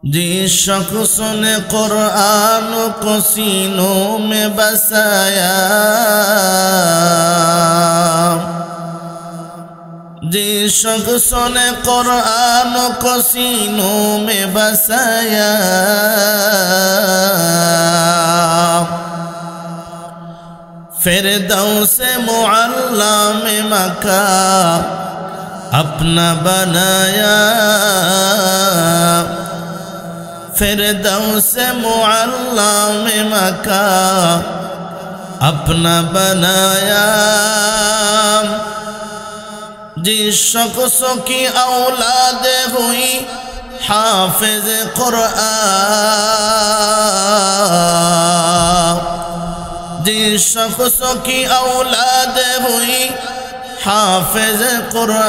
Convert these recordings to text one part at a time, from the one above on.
जिस शख्स ने कुरान को सीनों में बसाया, जिस शख्स ने कुरान को सीनों में बसाया, फिरदौस मुअल्ला में मका अपना बनाया, फिरदौस मुअल्ला में मका अपना बनाया। जिस शख्स की औलाद हुई हाफिज कुरान, जिस शख्स की औलाद हुई हाफिज कुरान,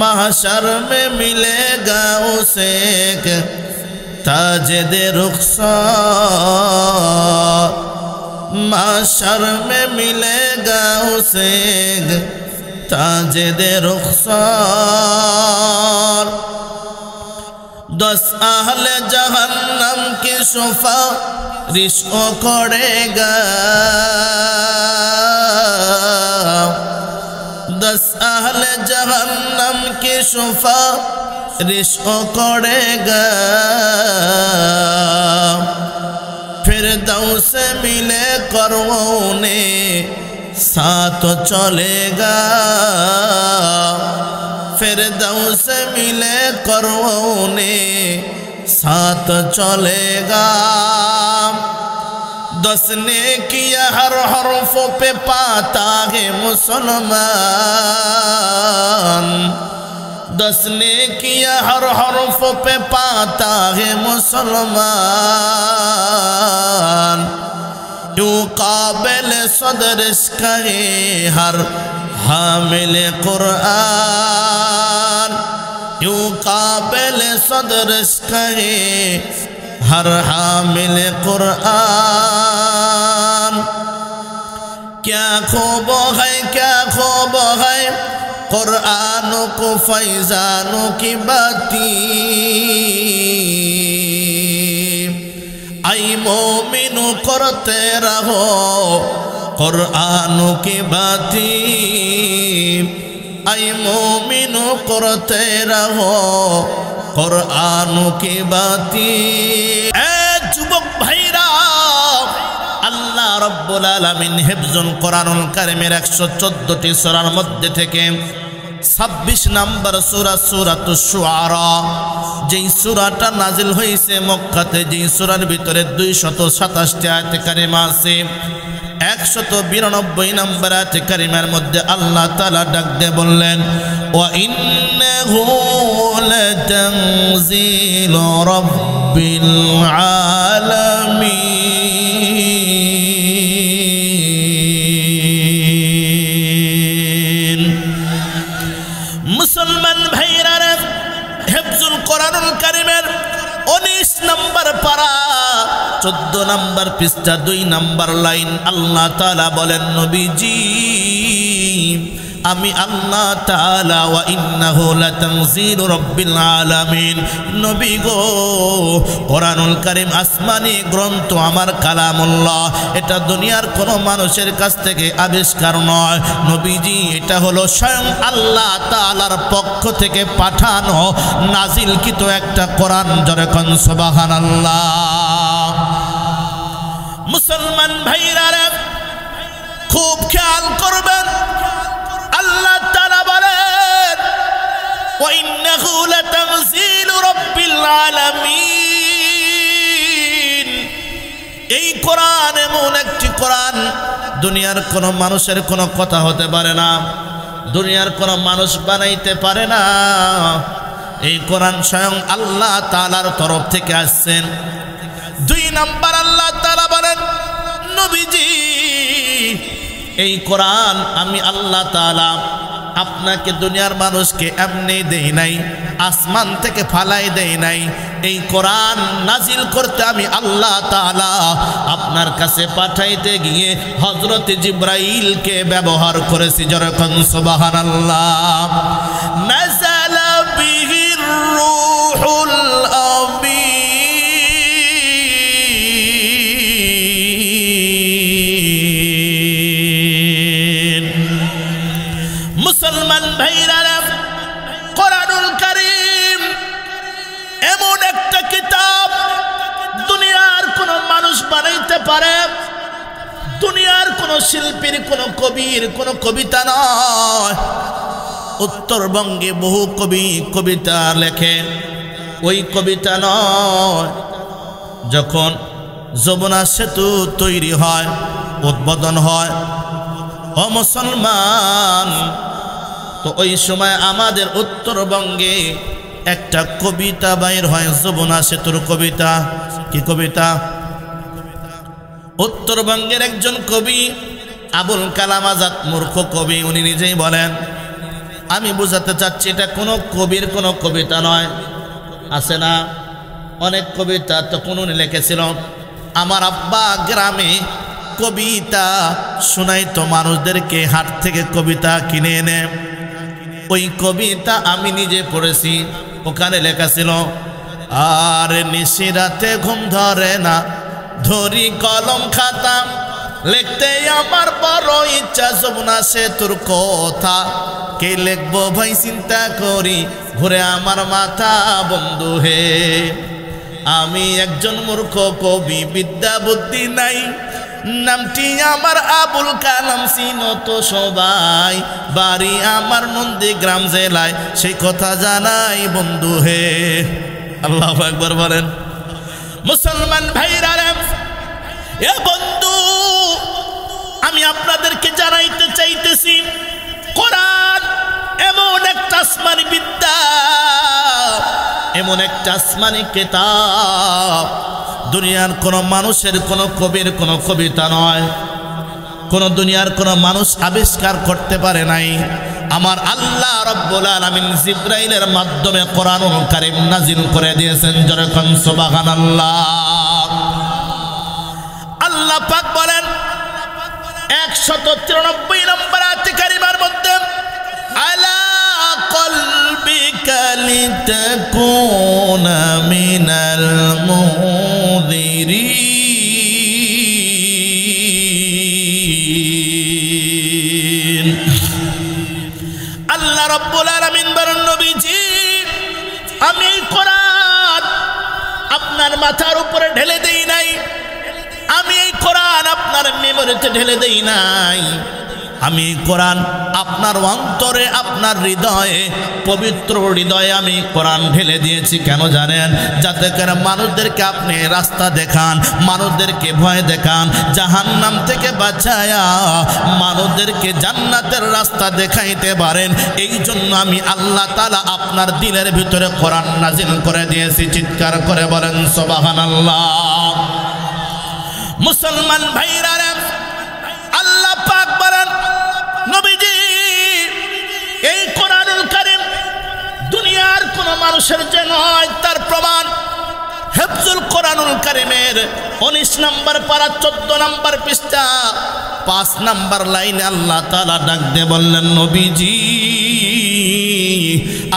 महशर में मिलेगा उसे एक ताज-ए रुखसार, महशर में मिलेगा उसे एक ताज-ए रुखसार। 10 अहले जहन्नम की सुफारिश करेगा, 10 अहले जहन्नम की सुफारिश करेगा, फिरदौस मिले कर उन्हें साथ चलेगा, फिरदौस मिले कर उन्हें साथ चलेगा। 10 नेकियां हर हरफों पे पाता है मुसलमान, 10 नेकियां हर हरफों पे पाता है मुसलमान। यूं काबिल सदर कहे हर हामिल कुरान, यूं काबिल सदर कहे हर हामिल कुरान। क्या खूब है, क्या खूब है कुरान को फैजानों की बाती, आई मोमिनो करते रहो कुरान की बाती, आई मोमिनो करते रहो कुरान की बाती। ए जुबक भाईरा, আল্লাহ রব্বুল আলামিন হিফজুল কোরআনুল কারীমের 114টি সূরার মধ্যে থেকে 26 নম্বর সূরা সূরাতুশ শুআরা, যেই সূরাটা নাজিল হয়েছে মক্কাতে, যেই সূরার ভিতরে 227টি আয়াত কারিমা আছে, 192 নম্বর আয়াত কারিমার মধ্যে আল্লাহ তাআলা ডাক দিয়ে বললেন, ওয়া ইন্নাহু লাতানজিলু রাব্বিল আলামিন। মুসলমান ভাইরা, হিফজুল কোরআনুল কারীমের 19 নম্বর পারা 14 নম্বর পৃষ্ঠা 2 নম্বর লাইন আল্লাহ তাআলা বলেন, নবীজি আমি আল্লাহ তাআলা ওয়া ইন্নাহু লাতানজিলু রাব্বিল আলামিন, নবী গো কোরআনুল কারীম আসমানি গ্রন্থ, আমার কালামুল্লাহ, এটা দুনিয়ার কোনো মানুষের কাছ থেকে আবিষ্কার নয় নবীজি, এটা হলো স্বয়ং আল্লাহ তাআলার পক্ষ থেকে পাঠানো নাজিলকৃত একটা কোরআন। জোরে কোন সুবহানাল্লাহ। মুসলমান ভাইরা খুব খেয়াল করবেন, আল্লাহ তাআলা বলেন ওয়া ইন্নাহু লাতানজিলু রাব্বিল আলামিন, এই কোরআন এমন একটি কোরআন দুনিয়ার কোনো মানুষের কোনো কথা হতে পারে না, দুনিয়ার কোনো মানুষ বানাইতে পারে না, এই কোরআন স্বয়ং আল্লাহ তাআলার তরফ থেকে আসছেন। 2 নম্বর আল্লাহ তাআলা বলেন, নবীজি এই কোরআন আমি আল্লাহ তাআলা আপনাকে দুনিয়ার মানুষকে এমনি দেই নাই, আসমান থেকে ফালাই দেই নাই, এই কোরআন নাজিল করতে আমি আল্লাহ তাআলা আপনার কাছে পাঠাইতে গিয়ে হযরত জিবরাইলকে ব্যবহার করেছি। জোরে কোন সুবহানাল্লাহ। নাযালা পারে। দুনিয়ার কোন শিল্পীর, কোন কবির কোন কবিতা নয়। উত্তরবঙ্গে বহু কবি কবিতা লেখে, ওই কবিতা নয়। যখন যমুনা সেতু তৈরি হয়, উদ্বোধন হয়, ও মুসলমান, তো ওই সময় আমাদের উত্তরবঙ্গে একটা কবিতা বাইর হয়, যমুনা সেতুর কবিতা। কি কবিতা? উত্তরবঙ্গের একজন কবি আবুল কালাম আজাদ, মূর্খ কবি, উনি নিজেই বলেন, আমি বুঝাতে চাচ্ছি এটা কোনো কবির কোনো কবিতা নয়। আছে না অনেক কবিতা, তখন উনি লিখেছিল, আমার আব্বা গ্রামে কবিতা শোনাইতো মানুষদেরকে, হাট থেকে কবিতা কিনে এনে। ওই কবিতা আমি নিজে পড়েছি। ওখানে লেখা ছিল, আর নিশিরাতে ঘুম ধরে না, ধরি কলম খাতা, লিখতে আমার বড় ইচ্ছা, যমুনা সেতুর কথা, কে লিখবো ভাই চিন্তা করি, ঘুরে আমার মাথা বন্ধু হে। আমি একজন মূর্খ কবি, বিদ্যা বুদ্ধি নাই, নামটি আমার আবুল কালাম, চিনো তো সবাই, বাড়ি আমার নন্দীগ্রাম জেলায়, সেই কথা জানাই বন্ধু হে। আল্লাহু আকবার বলেন। মুসলমান ভাইরা রে, এ বন্ধু, আমি আপনাদেরকে জানাইতে চাইতেছি, কোরআন এমন একটা আসমানি বিদ্যা, এমন একটা আসমানি কিতাব, দুনিয়ার কোন মানুষের, কোন কবির কোন কবিতা নয়, কোন দুনিয়ার কোন মানুষ আবিষ্কার করতে পারে নাই। আমার আল্লাহ রাব্বুল আলামিন জিবরাইলের মাধ্যমে কোরআনুল কারীম নাজিল করে দিয়েছেন। যেরকম সুবহানাল্লাহ। আল্লাহ পাক বলেন 193 নম্বর আয়াতে কারিমার মধ্যে, আলা কলবিকা লিতাকুনা মিনাল মুনযিরিন। আল্লাহ রাব্বুল আলামিন বলেন, নবীজি, আমি এই কোরআন আপনার মাথার উপরে ঢেলে দেই নাই, আমি এই কোরআন আপনার মেমোরিতে ঢেলে দেই নাই, আমি কোরআন আপনার অন্তরে, আপনার হৃদয়ে, পবিত্র হৃদয়ে আমি কোরআন ঢেলে দিয়েছি। কেন জানেন? যাতে করে মানুষদেরকে আপনি রাস্তা দেখান, মানুষদেরকে ভয় দেখান, জাহান্নাম থেকে বাঁচায়া মানুষদেরকে জান্নাতের রাস্তা দেখাইতে পারেন। এই জন্য আমি আল্লাহ তাআলা আপনার দিলের ভিতরে কোরআন নাজিল করে দিয়েছি। চিৎকার করে বলেন সুবহানাল্লাহ। মুসলমান ভাইরা রে, আল্লাহ পাক বলেন, নবীজি, এই কোরআনুল কারীম দুনিয়ার কোন মানুষের যে নয়, তার প্রমাণ হিফজুল কোরআনুল কারীমের 19 নম্বর পারা 14 নম্বর পৃষ্ঠা 5 নম্বর লাইনে আল্লাহ তাআলা ডাক দিয়ে বললেন, নবীজি,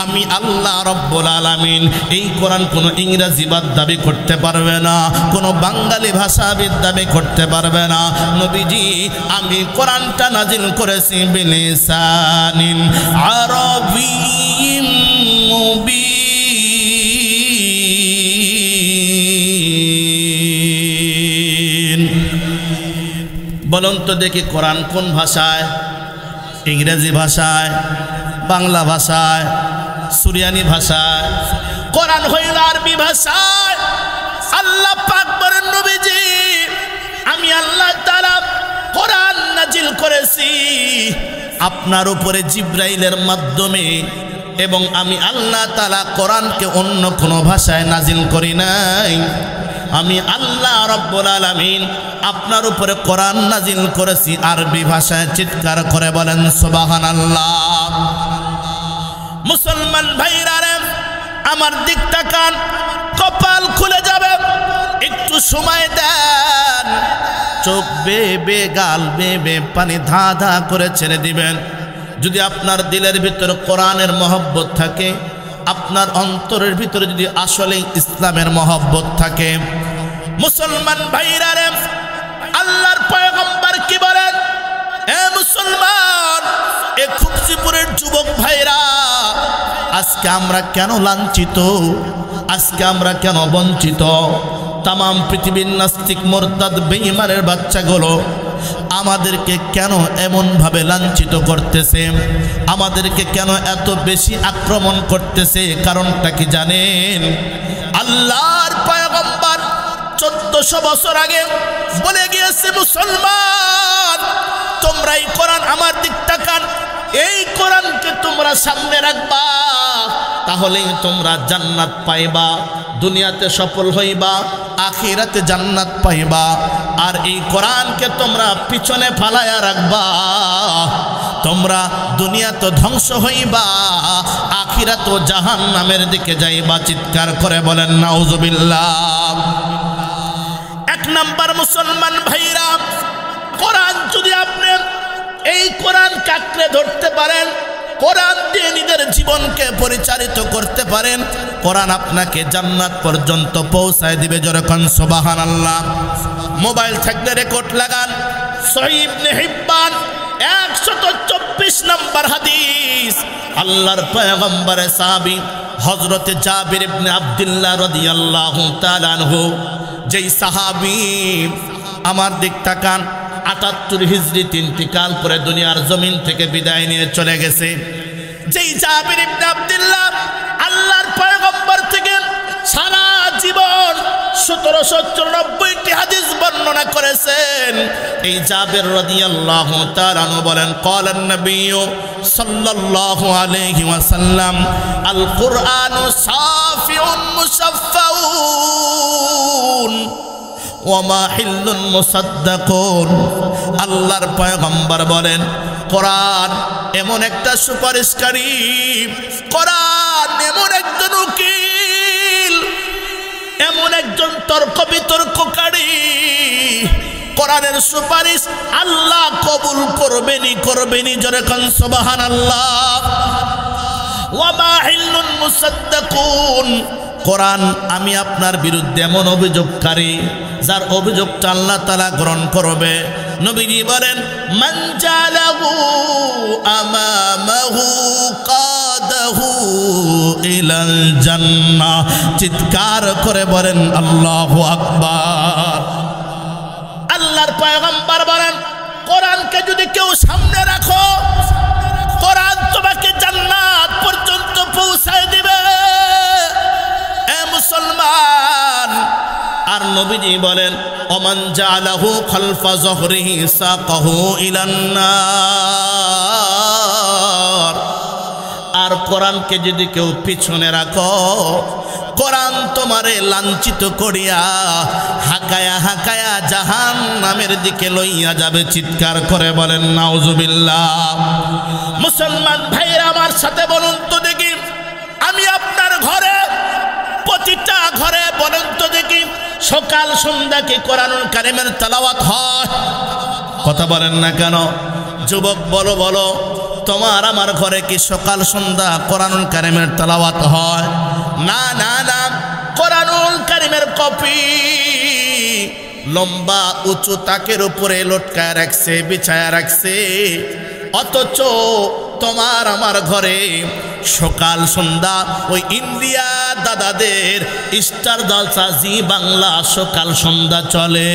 আমি আল্লাহ রাব্বুল আলামিন এই কোরআন কোনো ইংরেজিবাদ দাবি করতে পারবে না, কোনো বাঙালি ভাষাবিদ দাবি করতে পারবে না। নবীজি, আমি কোরআনটা নাজিল করেছি বিলিসানিন আরাবিয়্যিন মুবিন। বলুন তো দেখি, কোরআন কোন ভাষায়? ইংরেজি ভাষায়, বাংলা ভাষায়, সুরিয়ানি ভাষায়? কোরআন হইল আরবি ভাষায়। আল্লাহ পাক বলেন, নবীজি, আমি আল্লাহ তাআলা কোরআন নাজিল করেছি আপনার উপরে জিবরাইলের মাধ্যমে, এবং আমি আল্লাহ তাআলা কোরআনকে অন্য কোনো ভাষায় নাজিল করি নাই। আমি আল্লাহ রাব্বুল আলামিন আপনার উপরে কোরআন নাজিল করেছি আরবি ভাষায়। চিৎকার করে বলেন সুবহানাল্লাহ। মুসলমান ভাইরা রে, আমার দিক তাকান, কপাল খুলে যাবে, একটু সময় দেন, চোখ বেবে, গাল বেবে, পানি ধা ধা করে ছেড়ে দিবেন। যদি আপনার দিলের ভিতরে কোরআনের মহব্বত থাকে, আপনার অন্তরের ভিতরে যদি আসলে ইসলামের মহব্বত থাকে, মুসলমান ভাইরা রে, আল্লাহর পয়গম্বর কি বলেন? এ মুসলমান, এ খুবসিপুরের যুবক ভাইরা, আজকে আমরা কেন লাঞ্ছিত, আজকে আমরা কেন বঞ্চিত? তামাম পৃথিবীর নাস্তিক মুরতাদ বেঈমানের বাচ্চাগুলো আমাদেরকে কেন এমন ভাবে লাঞ্ছিত করতেছে, আমাদেরকে কেন এত বেশি আক্রমণ করতেছে? কারণটা কি জানেন? আল্লাহর পয়গম্বর 1400 বছর আগে বলে গিয়েছে, মুসলমান তোমরা এই কোরআন, আমার দিক তাকান, এই কোরআনকে তোমরা সামনে রাখবা, তাহলেই তোমরা জান্নাত পাইবা, দুনিয়াতে সফল হইবা, আখিরাতে জান্নাত পাইবা। আর এই কোরআনকে তোমরা পিছনে ফালায়া রাখবা, তোমরা দুনিয়াতে ধ্বংস হইবা, আখিরাত ও জাহান্নামের দিকে যাইবা। চিৎকার করে বলেন নাউজুবিল্লাহ। এক নাম্বার মুসলমান ভাইরা, কোরআন যদি আপনি এই কোরআন কাকড়ে ধরতে পারেন, কোরআন দিয়ে নিজের জীবনকে পরিচালিত করতে পারেন, কোরআন আপনাকে জান্নাত পর্যন্ত পৌঁছায় দিবে। যেরকম সুবহানাল্লাহ। মোবাইল থাকলে রেকর্ড লাগান, সহিহ ইবনে হিব্বান 124 নম্বর হাদিস। আল্লাহর পয়গম্বরের সাহাবী হযরত জাবির ইবনে আব্দুল্লাহ রাদিয়াল্লাহু তাআলা আনহু, যেই সাহাবী আমার দিক তাকান 78 হিজরিতে ইন্তিকাল করে দুনিয়ার জমিন থেকে বিদায় নিয়ে চলে গেছে, যেই জাবির ইবনে আব্দুল্লাহ আল্লাহর পয়গম্বর থেকে সারা জীবন 1794টি হাদিস বর্ণনা করেছেন। এই জাবির রাদিয়াল্লাহু তাআলা আনহু বলেন, ক্বালান নবী সাল্লাল্লাহু আলাইহি ওয়াসাল্লাম, আল কুরআনু সাফিউন মুসাফফাউন ওয়ামা হিল্লুন মুসাদ্দাকুন। আল্লাহর পয়গম্বর বলেন, কোরআন এমন একটা সুপারিশকারী, কোরআন এমন একজন উকিল, এমন একজন তর্ক বিতর্ককারী, কোরআনের সুপারিশ আল্লাহ কবুল করবেনই। যেরকম সুবহানাল্লাহ। ওয়ামা হিল্লুন মুসাদ্দাকুন, কোরআন আমি আপনার বিরুদ্ধে এমন অভিযোগকারী যার অভিযোগটা আল্লাহ তাআলা গ্রহণ করবে। নবীজি বলেন, মান জালাহু আমামাহু কাদাহু ইলাল জান্নাহ। চিৎকার করে বলেন আল্লাহু আকবার। আল্লাহর পয়গম্বর বলেন, কোরআনকে যদি কেউ সামনে রাখো, কোরআন তোমাকে জান্নাত পর্যন্ত পৌঁছায় দিবে। মুসলমান। আর নবীজি বলেন, ওমান জালাহু খালফা যহরিহি সাকাহু ইলান নার। আর কোরআনকে যদি কেউ পিছনে রাখো, কোরআন তোমারে লাঞ্ছিত করিয়া হাকায়া হাকায়া জাহান্নামের দিকে লইয়া যাবে। চিৎকার করে বলেন নাউজুবিল্লাহ। মুসলমান ভাইরা আমার সাথে বলুন তো দেখি, আমি আপনার ঘরে, প্রতিটা ঘরে বলেন তো দেখি, সকাল সন্ধ্যা কি কোরআনুল কারীমের তেলাওয়াত হয়? কথা বলেন না কেন? যুবক বলো বলো, তোমার আমার ঘরে কি সকাল সন্ধ্যা কোরআনুল কারীমের তেলাওয়াত হয়? না না না, কোরআনুল কারীমের কপি লম্বা উঁচু তাকের উপরে লটকায় রাখছে, বিছায়া রাখছে, অথচ তোমার আমার ঘরে সকাল সন্ধ্যা ওই ইন্ডিয়া দাদাদের স্টার জলসা জি বাংলা সকাল সন্ধ্যা চলে।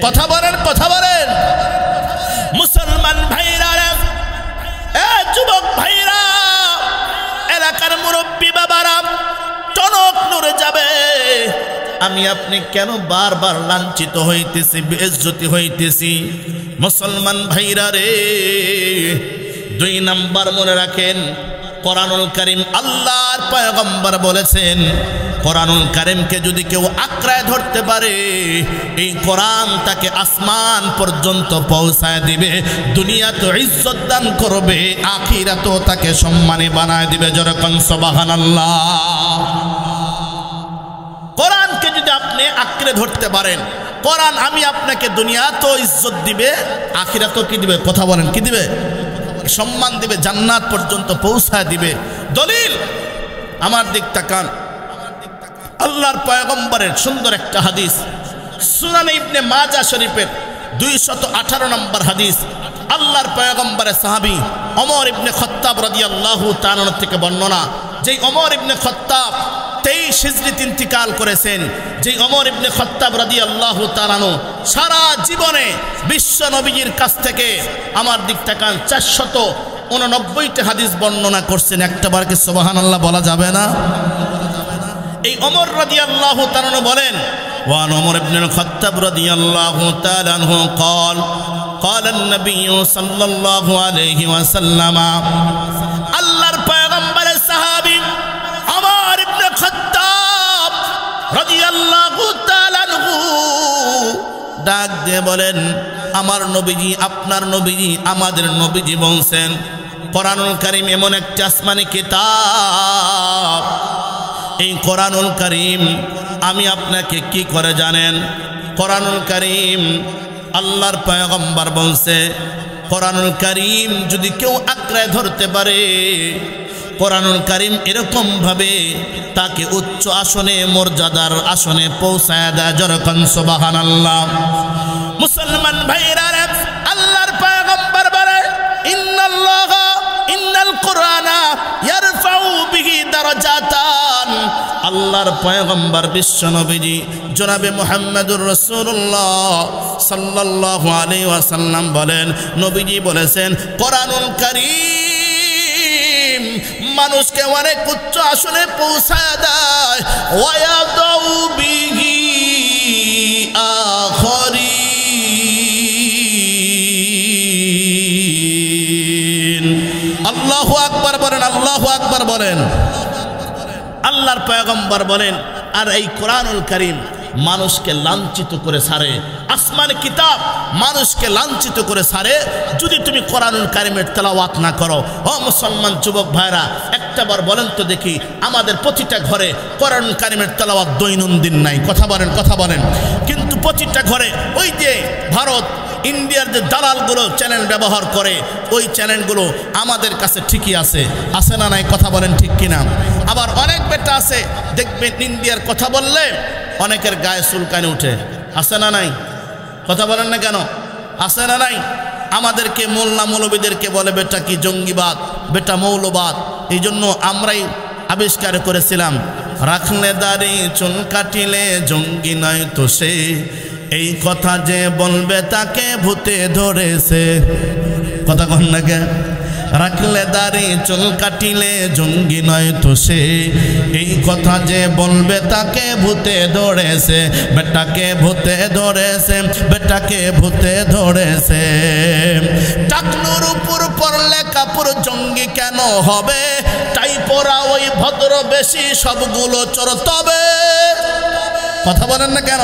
কথা বলেন, কথা বলেন। মুসলমান ভাইরা, যুবক ভাইরা, এলাকার মুরব্বী বাবারা, টনক নড়ে যাবে। আমি আপনি কেন বারবার লাঞ্ছিত হইতেছি, বেইজ্জতি হইতেছি? মুসলমান ভাইরা রে, 2 নাম্বার মনে রাখেন, কোরআনুল কারীম আল্লাহর পয়গম্বর বলেছেন, কোরআনুল কারীমকে যদি কেউ আঁকড়ায় ধরতে পারে, এই কোরআন তাকে আসমান পর্যন্ত পৌঁছায় দিবে, দুনিয়াতে ইজ্জত দান করবে, আখিরাতেও তাকে সম্মানী বানায় দিবে। যেরকম সুবহানাল্লাহ। কোরআনকে যদি আপনি আঁকড়ে ধরতে পারেন, কোরআন আমি আপনাকে দুনিয়াতেও ইজ্জত দিবে, আখিরাতেও কি দিবে? কথা বলেন, কি দিবে? সম্মান দিবে, জান্নাত পর্যন্ত পৌঁছায় দিবে। দলিল আমার দিক তাকান, আল্লাহর পয়গম্বরের সুন্দর একটা হাদিস, সুনান ইবনে মাজাহ শরীফের 218 নম্বর হাদিস। আল্লাহর পয়গম্বরের সাহাবী ওমর ইবনে খাত্তাব রাদিয়াল্লাহু তাআলা থেকে বর্ণনা, যেই ওমর ইবনে খাত্তাব 23 হিজরিতে ইন্তিকাল করেছেন। যে ওমর ইবনে খাত্তাব রাদিয়াল্লাহু তাআলা আনহু সারা জীবনে বিশ্ব নবীর কাছ থেকে আমার দিক তাকান 489টি হাদিস বর্ণনা করছেন। একটাবার কি সুবহানাল্লাহ বলা যাবে না? এই ওমর রাদিয়াল্লাহু তাআলা আনহু বলেন, ওয়ান ওমর ইবনে খাত্তাব রাদিয়াল্লাহু তাআলা আনহু قال قال النبي صلى الله عليه وسلم আল্লাহর পয়গম্বরের সাহাবী ওমর ইবনে খাত্তাব রাদিয়াল্লাহু তাআলা আনহু ডাক দিয়ে বলেন, আমার নবীজি, আপনার নবীজি, আমাদের নবীজি বলছেন, কোরআনুল কারীম এমন একটা আসমানি কিতাব, এই কোরআনুল কারীম আমি আপনাকে কি করে জানেন? কোরআনুল কারীম আল্লাহর পয়গম্বর বলছে, কোরআনুল কারীম যদি কেউ আঁকড়ে ধরতে পারে, কোরআনুল কারীম এরকম ভাবে তাকে উচ্চ আসনে, মর্যাদার আসনে পৌঁছায় দেয়। যেরকম সুবহানাল্লাহ। মুসলমান ভাইরা, আল্লাহর পয়গম্বর বলে, ইন্নাল কুরআনা ইয়ারফাউ বিহি দারাজাতান। আল্লাহর পয়গম্বর বিশ্ব নবীজি জনাবে মুহাম্মদুর রাসূলুল্লাহ সাল্লাল্লাহু আলাইহি ওয়াসাল্লাম বলেন, নবীজি বলেছেন, কোরআনুল কারীম মানুষকে অনেক উচ্চ আসনে পৌঁছায় দেয়। ওয়ায়াদাউ বিহি আখরিন। আল্লাহু আকবার বলেন, আল্লাহু আকবার বলেন। আল্লাহর পয়গম্বর বলেন, আর এই কোরআনুল কারীম মানুষকে লাঞ্ছিত করে ছাড়ে। আসমানি কিতাব মানুষকে লাঞ্ছিত করে ছাড়ে যদি তুমি কোরআনুল কারীমের তেলাওয়াত না করো। ও মুসলমান যুবক ভাইরা, একটাবার বলেন তো দেখি, আমাদের প্রতিটা ঘরে কোরআনুল কারীমের তেলাওয়াত দৈনন্দিন নাই? কথা বলেন, কথা বলেন। কিন্তু প্রতিটা ঘরে ওই যে ভারত, ইন্ডিয়ার যে দালালগুলো চ্যানেল ব্যবহার করে, ওই চ্যানেলগুলো আমাদের কাছে ঠিকই আছে, আছে না নাই? কথা বলেন ঠিক কিনা? আবার অনেক বেটা আছে, দেখবেন ইন্ডিয়ার কথা বললে অনেকের গায়ে চুলকানি উঠে, আছে না নাই? কথা বলেন না কেন? আছে না নাই? আমাদেরকে মোল্লা মৌলবীদেরকে বলে বেটা কি জঙ্গিবাদ, বেটা মৌলবাদ। এই জন্য আমরাই আবিষ্কার করেছিলাম, রাখলে দাড়ি চুল কাটিলে জঙ্গি নয় তো সে, এই কথা যে বলবে তাকে ভূতে ধরেছে। কথা কন না কে? রাখলে দাড়ি চুল কাটিলে জঙ্গি নয় তো সে, এই কথা যে বলবে তাকে ভূতে ধরেছে। বেটাকে ভূতে ধরেছে, বেটাকে ভূতে ধরেছে। টাকনুর উপর পড়লে কাপড় জঙ্গি কেন হবে? তাই পরা ওই ভদ্র বেশি সবগুলো চোর তবে। কথা বলেন না কেন?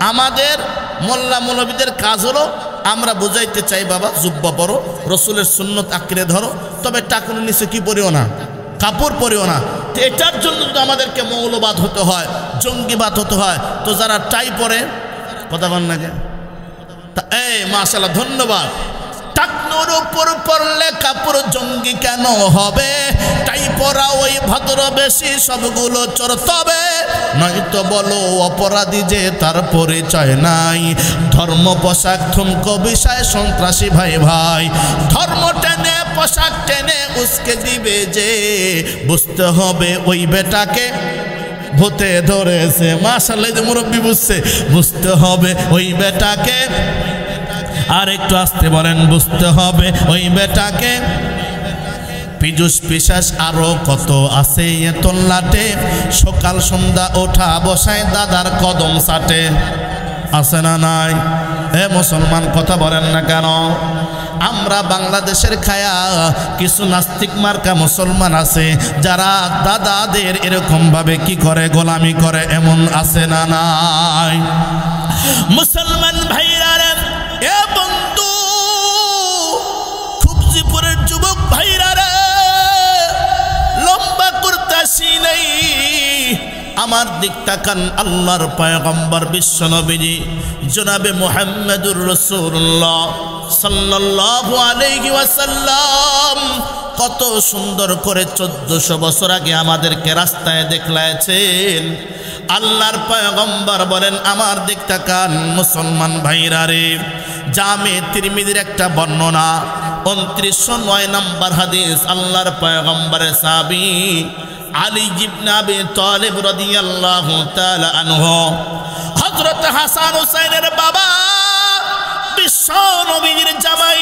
আমাদের মোল্লা মৌলবীদের কাজ হলো, আমরা বুঝাইতে চাই, বাবা জুব্বা পরো, রসুলের সুন্নত আঁকড়ে ধরো, তবে টাকুর নিচে কি পরিও না, কাপড় পরিও না। তো এটার জন্য তো আমাদেরকে মৌলবাদ হতে হয়, জঙ্গিবাদ হতে হয়। তো যারা টাই পরে, কথা বল না কে? এই মাশাআল্লাহ, ধন্যবাদ। টাকনুর উপর পড়লে কাপড় জঙ্গি কেন হবে? টাই পরা ওই ভদ্র বেশি সবগুলো চোর তবে। নয়তো বলো অপরাধী যে তার পরিচয় নাই, ধর্ম পোশাক থুমকো বিষয় সন্ত্রাসী ভাই ভাই। ধর্ম টেনে পোশাক টেনে উস্কে দিবে যে, বুঝতে হবে ওই বেটাকে ভূতে ধরেছে। মাশাআল্লাহ, যে মুরব্বী বুঝছে, বুঝতে হবে ওই বেটাকে। আর একটু আসতে বলেন, বুঝতে হবে ওই বেটাকে। পিজুস পিশাস আরো কত আছে এ তল্লাটে, সকাল সন্ধ্যা ওঠা বসায় দাদার কদম সাটে। আছে না নাই? হে মুসলমান, কথা বলেন না কেন? আমরা বাংলাদেশের খায়া কিছু নাস্তিক মার্কা মুসলমান আছে, যারা দাদাদের এরকম ভাবে কি করে, গোলামি করে। এমন আছে না নাই? মুসলমান ভাইরা, এ বন্ধু, খুবজিপুরের যুবক ভাইরা রে, লম্বা করতাছি নাই, আমার দিক তাকান। আল্লাহর পয়গম্বর বিশ্ব নবীজি জনাবে মুহাম্মদুর রাসূলুল্লাহ সাল্লাল্লাহু আলাইহি ওয়াসাল্লাম কত সুন্দর করে 1400 বছর আগে আমাদেরকে রাস্তায় দেখলাইছেন। আল্লাহর পয়গম্বর বলেন, আমার দিক তাকান মুসলমান ভাইরা রে। জামে তিরমিজির একটা বর্ণনা, 2909 নম্বর হাদিস। আল্লাহর পয়গম্বরের সাহাবী আলী ইবনে আবি তালিব রাদিয়াল্লাহু তাআলা আনহু, হযরত হাসান হুসাইনের বাবা, বিশ্ব নবীর জামাই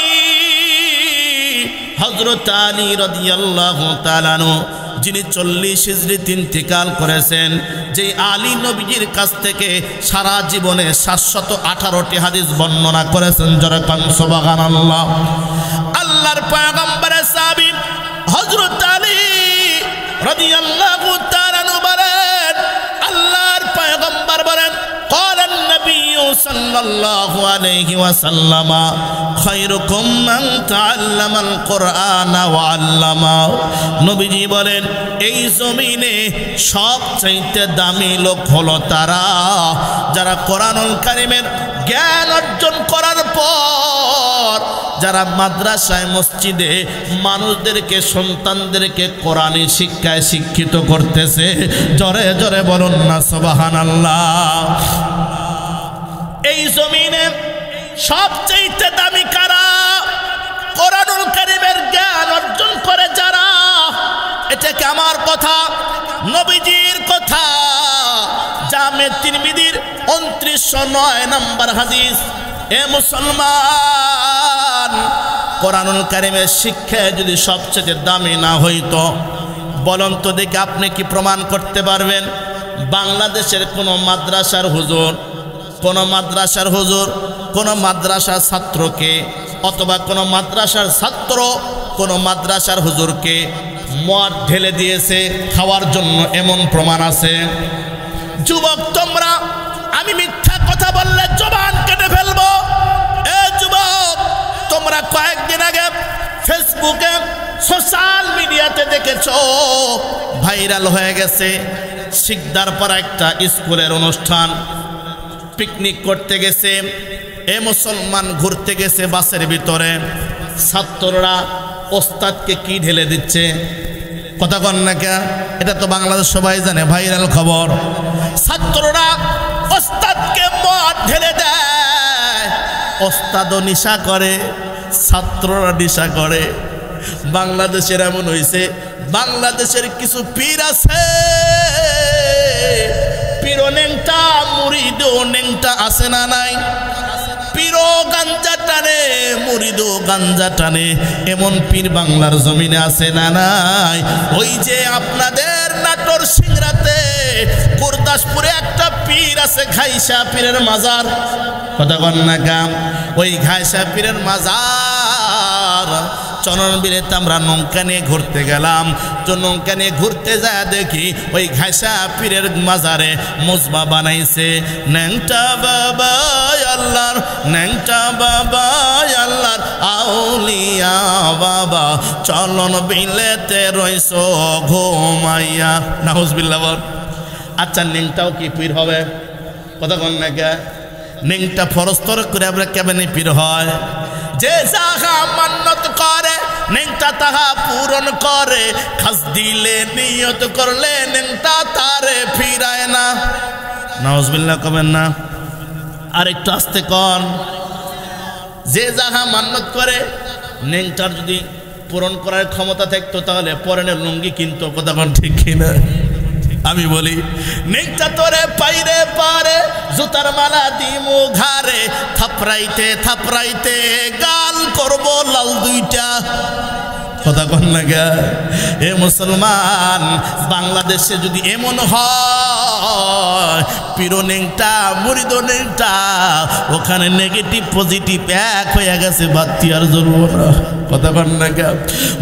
হযরত আলী রাদিয়াল্লাহু তাআলা আনহু, যিনি 40 হিজরিতে ইন্তেকাল করেছেন, যে আলী নবীজির কাছ থেকে সারা জীবনে 718টি হাদিস বর্ণনা করেছেন। জোরে কান সুবহানাল্লাহ। আল্লাহর পয়গম্বরের সাহাবী হযরত আলী রাদিয়াল্লাহু তাআলা আনহু বলেন, আল্লাহর পয়গম্বর বলেন, قال النبي صلى الله عليه وسلم خيركم من تعلم القرآن وعلمه। নবীজি বলেন, এই জমিনে সবচাইতে দামি লোক হলো তারা যারা কোরআনুল কারীমের জ্ঞান অর্জন করার পর যারা মাদ্রাসায় মসজিদে মানুষদেরকে, সন্তানদেরকে কোরআনী শিক্ষায় শিক্ষিত করতেছে। জোরে জোরে বলুন না সুবহানাল্লাহ। এই জমিনে সবচেয়ে দামি কারা? কোরআনুল কারীমের জ্ঞান অর্জন করে যারা। এটা কি আমার কথা? নবীজির কথা। জামে তিরমিজির 2909 নম্বর হাদিস। এ মুসলমান, কোরআনুল কারীমের শিক্ষা যদি সবচেয়ে দামি না হইতো, বলুন তো দেখি আপনি কি প্রমাণ করতে পারবেন? বাংলাদেশের কোন মাদ্রাসার হুজুর, কোন মাদ্রাসার হুজুর কোন মাদ্রাসার ছাত্রকে, অথবা কোন মাদ্রাসার ছাত্র কোন মাদ্রাসার হুজুরকে মদ ঢেলে দিয়েছে খাওয়ার জন্য, এমন প্রমাণ আছে? যুবক তোমরা, আমি মিথ্যা কথা বললে জবান কেটে ফেলবো। এ যুবক, তোমরা কয়েকদিন আগে ফেসবুকে, সোশ্যাল মিডিয়াতে দেখেছো, ভাইরাল হয়ে গেছে, শিকদারপাড়া একটা স্কুলের অনুষ্ঠান, পিকনিক করতে গেছে। এ মুসলমান, ঘুরতে গেছে বাসের ভিতরে, ছাত্ররা ওস্তাদকে কি ঢেলে দিচ্ছে, কথা কন না কে? এটা তো বাংলাদেশ সবাই জানে, ভাইরাল খবর। ছাত্ররা ওস্তাদকে মদ ঢেলে দেয়, ওস্তাদও নেশা করে, ছাত্ররা নেশা করে। বাংলাদেশের এমন হয়েছে, বাংলাদেশের কিছু পীর আছে, পীরও নেংটা, মুরিদও নেংটা, আছে না নাই? পীরও গাঞ্জা টানে, মুরিদও গাঞ্জা টানে, এমন পীর বাংলার জমিনে আছে না নাই? ওই যে আপনাদের নাটোর সিংড়াতে, গুরদাসপুরে একটা পীর আছে, ঘাইসা পীরের মাজার, কথা কন না কাম? ওই ঘাইসা পীরের মাজার চরণবীরেতে আমরা নৌকা নিয়ে ঘুরতে গেলাম। তো নৌকা নিয়ে ঘুরতে যায় দেখি ওই ঘাইসা পীরের মাজারে মজবা বানাইছে, ন্যাংটা বাবা আল্লাহর, ন্যাংটা বাবা আল্লাহর আউলিয়া বাবা, চলন বিলেতে রইছ ঘুমাইয়া। নাউজুবিল্লাহ বল। আচ্ছা, ন্যাংটাও কি পীর হবে? কথা কন না কে? ন্যাংটা ফরস্তর করে আমরা কেমনি পীর হয়? যে যাহা মান্নত করে নেংটা তাহা পূরণ করে, খাস দিলে নিয়ত করলে নেংটা তারে ফিরায় না। নাউজুবিল্লাহ কবেন না? আর একটু আস্তে কন। যে যাহা মান্নত করে, নেংটার যদি পূরণ করার ক্ষমতা থাকতো তাহলে পরনের লুঙ্গি কিনতো, কথা কন ঠিক কিনা? আমি বলি, নেংটা তোরে পাইরে পারে, জুতার মালা দিমু ঘাড়ে, থাপড়াইতে থাপড়াইতে গাল করবো লাল দুইটা, কথা কন না গা? এ মুসলমান, বাংলাদেশে যদি এমন হয়, পীরও নেংটা, মুরিদও নেংটা, ওখানে নেগেটিভ পজিটিভ এক হয়ে গেছে, বাতি আর জ্বলবো না, কথা কন না গা?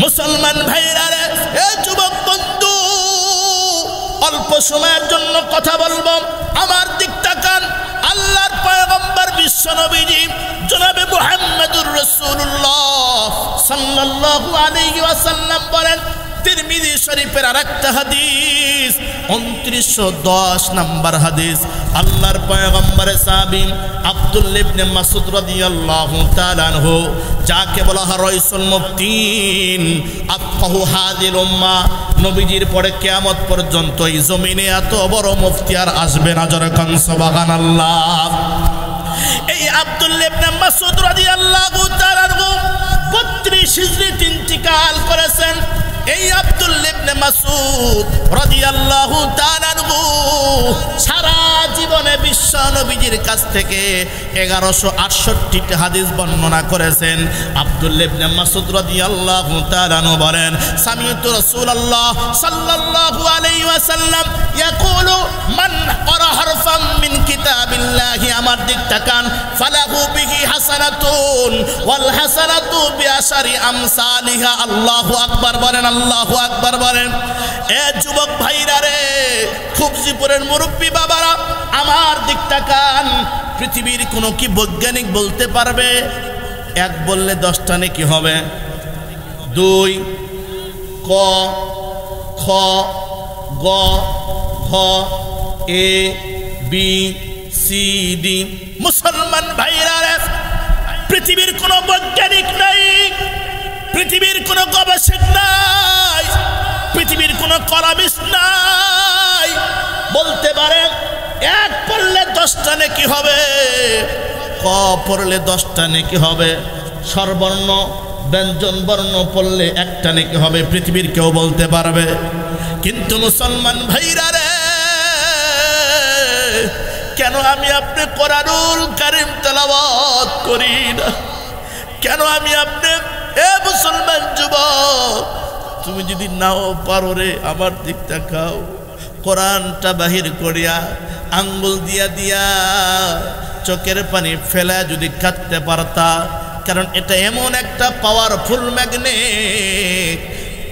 মুসলমান ভাইরা রে, এ যুবক বন্ধু, অল্প সময়ের জন্য কথা বলবো, আমার দিক তাকান। আল্লাহর পয়গম্বর বিশ্ব নবীজি জনাবে মুহাম্মদুর রাসূলুল্লাহ সাল্লাল্লাহু আলাইহি ওয়াসাল্লাম বলেন, তিরমিজি শরীফের আরেকটা হাদিস, 2910 নম্বর হাদিস, আল্লাহর পয়গম্বরের সাহাবী আব্দুল্লাহ ইবনে মাসউদ রাদিয়াল্লাহু তাআলা আনহু, যাকে বলা হয় রাইসুল মুফতিন, আফকাহু হাযিল উম্মাহ, নবীজির পরে কিয়ামত পর্যন্ত এই জমিনে এত বড় মুফতি আর আসবে না। জোরে কান সুবহানাল্লাহ। এই আব্দুল্লাহ ইবনে মাসউদ রাদিয়াল্লাহু তাআলা আনহু 32 হিজরিতে ইন্তিকাল করেছেন। এই আব্দুল্লাহ ইবনে মাসউদ রাদিয়াল্লাহু তাআলা আনহু সারা জীবনে বিশ্ব নবীজির কাছ থেকে 1168টি হাদিস বর্ণনা করেছেন। আব্দুল্লাহ ইবনে মাসউদ রাদিয়াল্লাহু তাআলা আনহু বলেন, সামিউতু রাসূলুল্লাহ সাল্লাল্লাহু আলাইহি ওয়াসাল্লাম ইয়াকুলু মান ক্বারা হারফাম মিন কিতাবিল্লাহি, আমার দিক তাকান, ফালাহু বিহি হাসানাতুন ওয়াল হাসানাতু বিআশারি আমসালিহা। আল্লাহু আকবার বলেন, আল্লাহু আকবার বলেন। এ যুবক ভাইরা রে, খুবজিপুরের মুরব্বী বাবারা, আমার দিক তাকান। পৃথিবীর কোনো কি বৈজ্ঞানিক বলতে পারবে 1 বললে 10টা নেকি হবে? 2 ক খ গ ঘ এ বি সি ডি। মুসলমান ভাইরা রে, পৃথিবীর কোনো বৈজ্ঞানিক নাই, পৃথিবীর কোনো গবেষক নাই, পৃথিবীর কোনো কলামিস্ট নাই বলতে পারে 1 পড়লে 10টা নেকি হবে, ক পড়লে 10টা নেকি হবে, স্বরবর্ণ ব্যঞ্জন বর্ণ পড়লে 1টা নেকি হবে। পৃথিবীর কেউ বলতে পারবে? কিন্তু মুসলমান ভাইরা রে, কেন আমি আপনি কোরআনুল কারীম তেলাওয়াত করি না? কেন আমি আপনি, এ মুসলমান যুবক, তুমি যদি নাও পারো রে, আমার দিক তাকাও, কোরআনটা বাহির করিয়া আঙ্গুল দিয়া দিয়া চোখের পানি ফেলা যদি কাটতে পারতা, কারণ এটা এমন একটা পাওয়ারফুল ম্যাগনেট,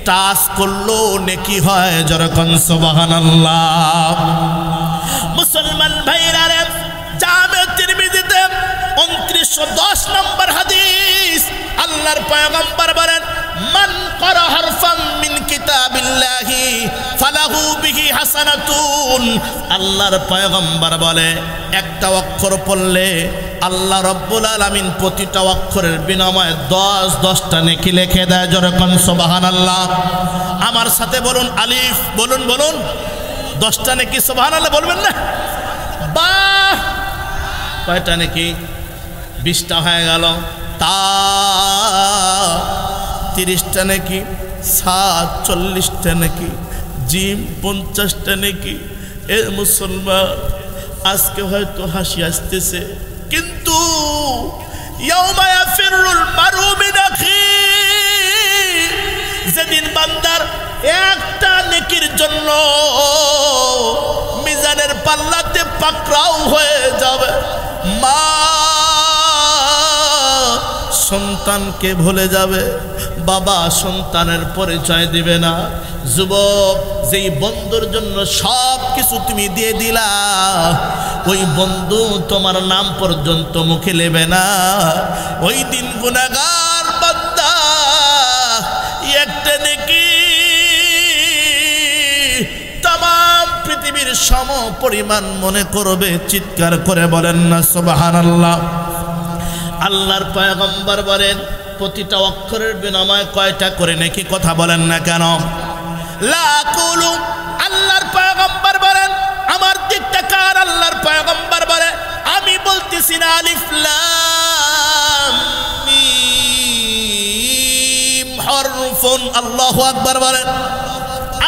টাচ করলো নেকি হয়। যেরকম সুবহানাল্লাহ। মুসলমান ভাইরা রে, জামে তিরমিজিতে 2910 নম্বর হাদিস, আল্লাহর পয়গম্বর বলেন, মান ক্বারা হারফাম মিন কিতাবিল্লাহি ফালাহু বিহি হাসানাতুন। আল্লাহর পয়গম্বর বলে, একটা অক্ষর পড়লে আল্লাহ রাব্বুল আলামিন প্রতিটা অক্ষরের বিনিময়ে 10টা নেকি লিখে দেয়। যেরকম সুবহানাল্লাহ। আমার সাথে বলুন, আলিফ বলুন, বলুন 10টা নেকি। সুবহানাল্লাহ বলবেন না? বাহ, কয়টা নেকি? 20টা হয়ে গেল। তা 30টা নেকি, সা 40টা নেকি, জিম 50টা নেকি। এ মুসলমান, আজকে হয়তো হাসি আসতেছে, কিন্তু ইয়াউমা ইয়াফিরুল মারউ মিন আখিহি, যেদিন বান্দার একটা নেকির জন্য মিজানের পাল্লাতে পাকড়াও হয়ে যাবে। মা সন্তানকে ভুলে যাবে, বাবা সন্তানের পরিচয় দিবে না। যুবক, যেই বন্ধুর জন্য সব কিছু তুমি দিয়ে দিলা, ওই বন্ধু তোমার নাম পর্যন্ত মুখে নেবে না। ওই দিন গুনাহগার বান্দা একটা নেকি तमाम পৃথিবীর সম পরিমাণ মনে করবে। চিৎকার করে বলেন না সুবহানাল্লাহ। আল্লাহর পয়গম্বর বলেন, প্রতিটা অক্ষরের বিনিময়ে কয়টা করে নেকি? কথা বলেন না কেন? লা কুলু। আল্লাহর পয়গম্বর বলেন, আমার দিক তাকান। আল্লাহর পয়গম্বর বলেন, আমি বলতেছি না আলিফ লাম মিম হরফুন। আল্লাহু আকবার বলেন।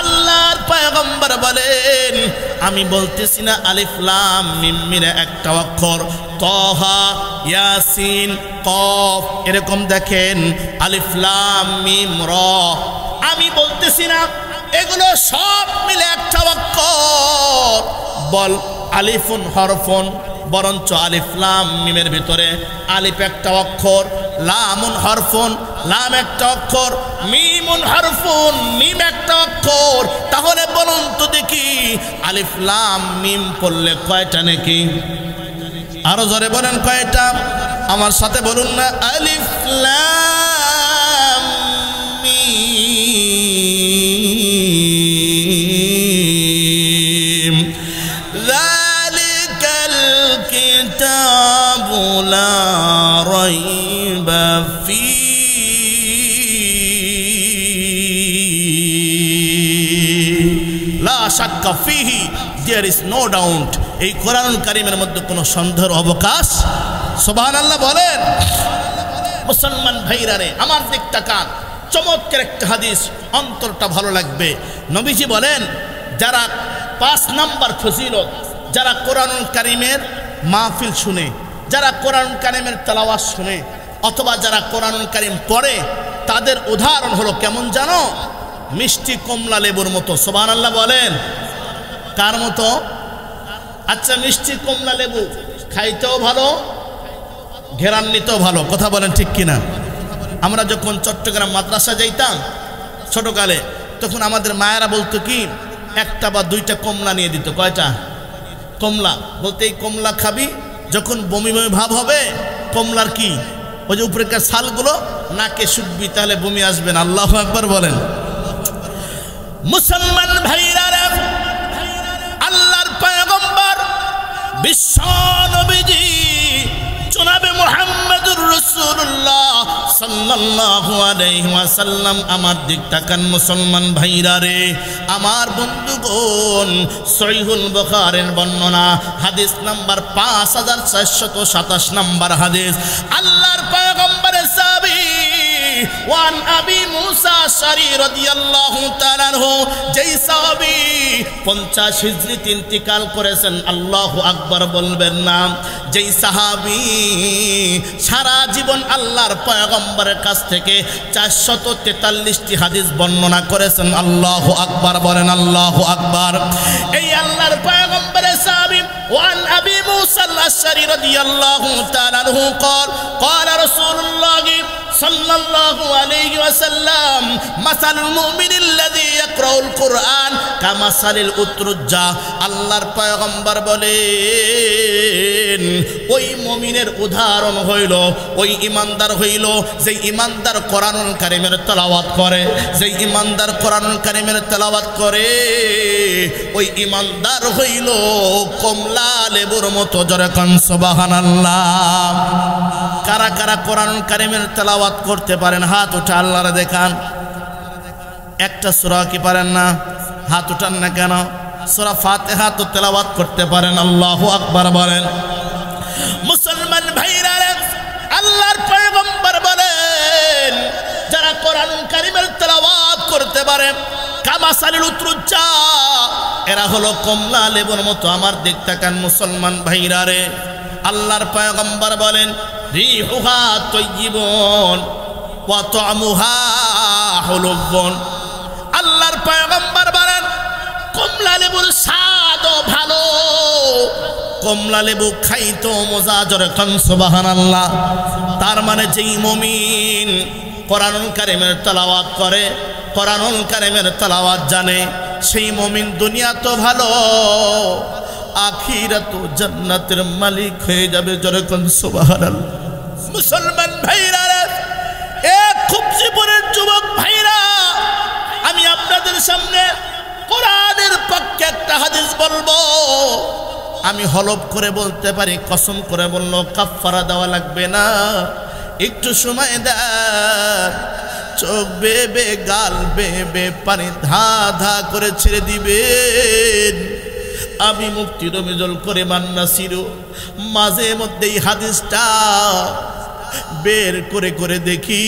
আল্লাহর পয়গম্বর বলেন, আমি বলতেছি না আলিফ লাম মিম মিলে একটা অক্ষর, তাহা ইয়াসিন কফ, এরকম দেখেন আলিফ লাম মিম র। আমি বলতেছি না এগুলো সব মিলে একটা অক্ষর, বল আলিফুন হরফুন, বরঞ্চ আলিফ লাম মিমের ভিতরে আলিফ একটা অক্ষর, লামুন হরফুন, লাম একটা অক্ষর, মিমুন হরফুন, মিম একটা অক্ষর। তাহলে বলুন তো দেখি, আলিফ লাম মিম পড়লে কয়টা নাকি? আরো জোরে বলেন কয়টা? আমার সাথে বলুন না, আলিফ লাম মিম যালিকাল কিতাবু লা রাইবা ফীহি লা শাক্কা ফীহি, there is no doubt। এই কোরআনুল কারীমের মধ্যে কোনো সন্দেহের অবকাশ। সুবহানাল্লাহ বলেন। মুসলমান ভাইরা রে, আমার দিক তাকান। চমৎকার একটা হাদিস, অন্তরটা ভালো লাগবে। নবীজি বলেন, যারা 5 নাম্বার ফজিলত, যারা কোরআনুল কারীমের মাহফিল শুনে, যারা কোরআনুল কারীমের তেলাওয়াত শুনে, অথবা যারা কোরআনুল কারীম পড়ে, তাদের উদাহরণ হলো কেমন জানো? মিষ্টি কমলা লেবুর মতো। সুবহানাল্লাহ বলেন। কার মতো? আচ্ছা, মিষ্টি কমলা লেবু খাইতেও ভালো, ঘেরান নিতেও ভালো। কথা বলেন ঠিক কিনা? আমরা যখন চট্টগ্রাম মাদ্রাসা যাইতাম ছোটকালে, তখন আমাদের মায়েরা বলতো কি, 1টা বা 2টা কমলা নিয়ে দিত। কয়টা কমলা? বলতে এই কমলা খাবি, যখন বমি বমি ভাব হবে, কমলার কি ওই যে উপরেকার ছালগুলো নাকে শুকবি, তাহলে বমি আসবে না। আল্লাহু আকবার বলেন। মুসলমান ভাইরা, আল্লাহর পয়গম্বর বিশ্ব নবীজি জনাবে মুহাম্মদুর রাসূলুল্লাহ সাল্লাল্লাহু আলাইহি ওয়াসাল্লাম, আমার দিক তাকান মুসলমান ভাইরা রে, আমার বন্ধুগণ, সহিহুল বুখারীর বর্ণনা হাদিস নাম্বার 5427 নাম্বার হাদিস, আল্লাহর পয়গম্বরের সাহাবী ওয়ান আবি মুসা আশআরী রাদিয়াল্লাহু তাআলা আনহু, যেই সাহাবী 50 হিজরিতে ইন্তিকাল করেছেন, আল্লাহু আকবার বলবেন না। যেই সাহাবী সারা জীবন আল্লাহর পয়গম্বরের কাছ থেকে 443টি হাদিস বর্ণনা করেছেন, আল্লাহু আকবার বলেন। আল্লাহু আকবার। এই আল্লাহর পয়গম্বরের সাহাবী ওয়ান আবি মুসা আশআরী রাদিয়াল্লাহু তাআলা আনহু قال قال رسول الله صلى الله عليه وسلم مثل المؤمن الذي يقرأ القرآن كمثل الأترجة। আল্লাহর পয়গম্বর বলেন, ওই মুমিনের উদাহরণ হইল, ওই ইমানদার হইল, যেই ইমানদার কোরআনুল কারীমের তেলাওয়াত করে, যেই ইমানদার কোরআনুল কারীমের তেলাওয়াত করে, ওই ইমানদার হইল কমলা লেবুর মতো। জোরে কান সুবহানাল্লাহ। কারা কারা কোরআনুল কারীমের তেলাওয়াত করতে পারেন? হাত উঠা আল্লাহরে দেখান। একটা সূরা কি পারেন না? হাত উঠান না কেন? সূরা ফাতিহা তো তেলাওয়াত করতে পারেন। আল্লাহু আকবার বলেন। মুসলমান ভাইরা, আল্লাহর পয়গম্বর বলেন, যারা কোরআনুল কারীমের তেলাওয়াত করতে পারে, কামাসালিল উতরুজ্জা, এরা হলো কমলা লেবুর মতো। আমার দিক তাকান মুসলমান ভাইরা রে, আল্লাহর পয়গম্বর বলেন, রিহুহা তাইয়িবুন ওয়া তা'মুহা হুলুবুন। আল্লাহর পয়গম্বর বলেন, কমলা লেবুর স্বাদও ভালো, কমলা লেবু খাইতো মজা। জোরে কান সুবহানাল্লাহ। তার মানে যেই মুমিন কোরআনুল কারীমের তেলাওয়াত করে, কোরআনুল কারীমের তেলাওয়াত জানে, সেই মুমিন দুনিয়া তো ভালো, আখিরাত জান্নাতের মালিক হয়ে যাবে। জোরে কান সুবহানাল্লাহ। মুসলমান ভাইরা, এক খুব জীবনের যুবক ভাইরা, আমি আপনাদের সামনে কোরআনের পক্ষে একটা হাদিস বলবো। আমি হলফ করে বলতে পারি, কসম করে বললো কাফারা দেওয়া লাগবে না, একটু সময় দেন, চোখ বেবে গাল বেবে পানি ধা ধা করে ছেড়ে দিবেন। আমি মুফতি রমিজুল করিম নাসির মাঝে মধ্যে এই হাদিসটা বের করে করে দেখি,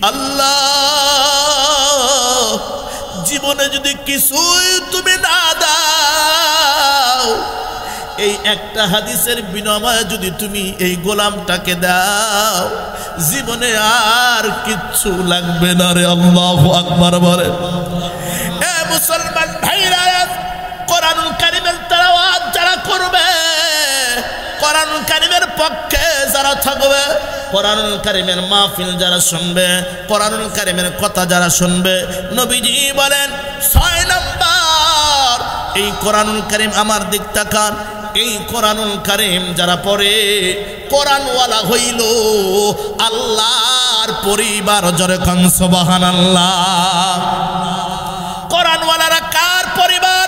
আল্লাহ জীবনে যদি কিছুই তুমি না দাও, এই একটা হাদিসের বিনিময়ে যদি তুমি এই গোলামটাকে দাও, জীবনে আর কিচ্ছু লাগবে না রে। আল্লাহু আকবার বলে। এ মুসলমান ভাইরা, কোরআনুল কারীমের তেলাওয়াত যারা করবে, কোরআনুল কারীমের পক্ষে যারা থাকবে, কোরআনুল কারীমের মাহফিল যারা শুনবে, কোরআনুল কারীমের কথা যারা শুনবে, নবীজি বলেন 6 নাম্বার, এই কোরআনুল কারীম, আমার দিক তাকান, এই কোরআনুল কারীম যারা পড়ে, কোরআনওয়ালা হইল আল্লাহর পরিবার। জোরে কান সুবহানাল্লাহ। কোরআনওয়ালারা কার পরিবার?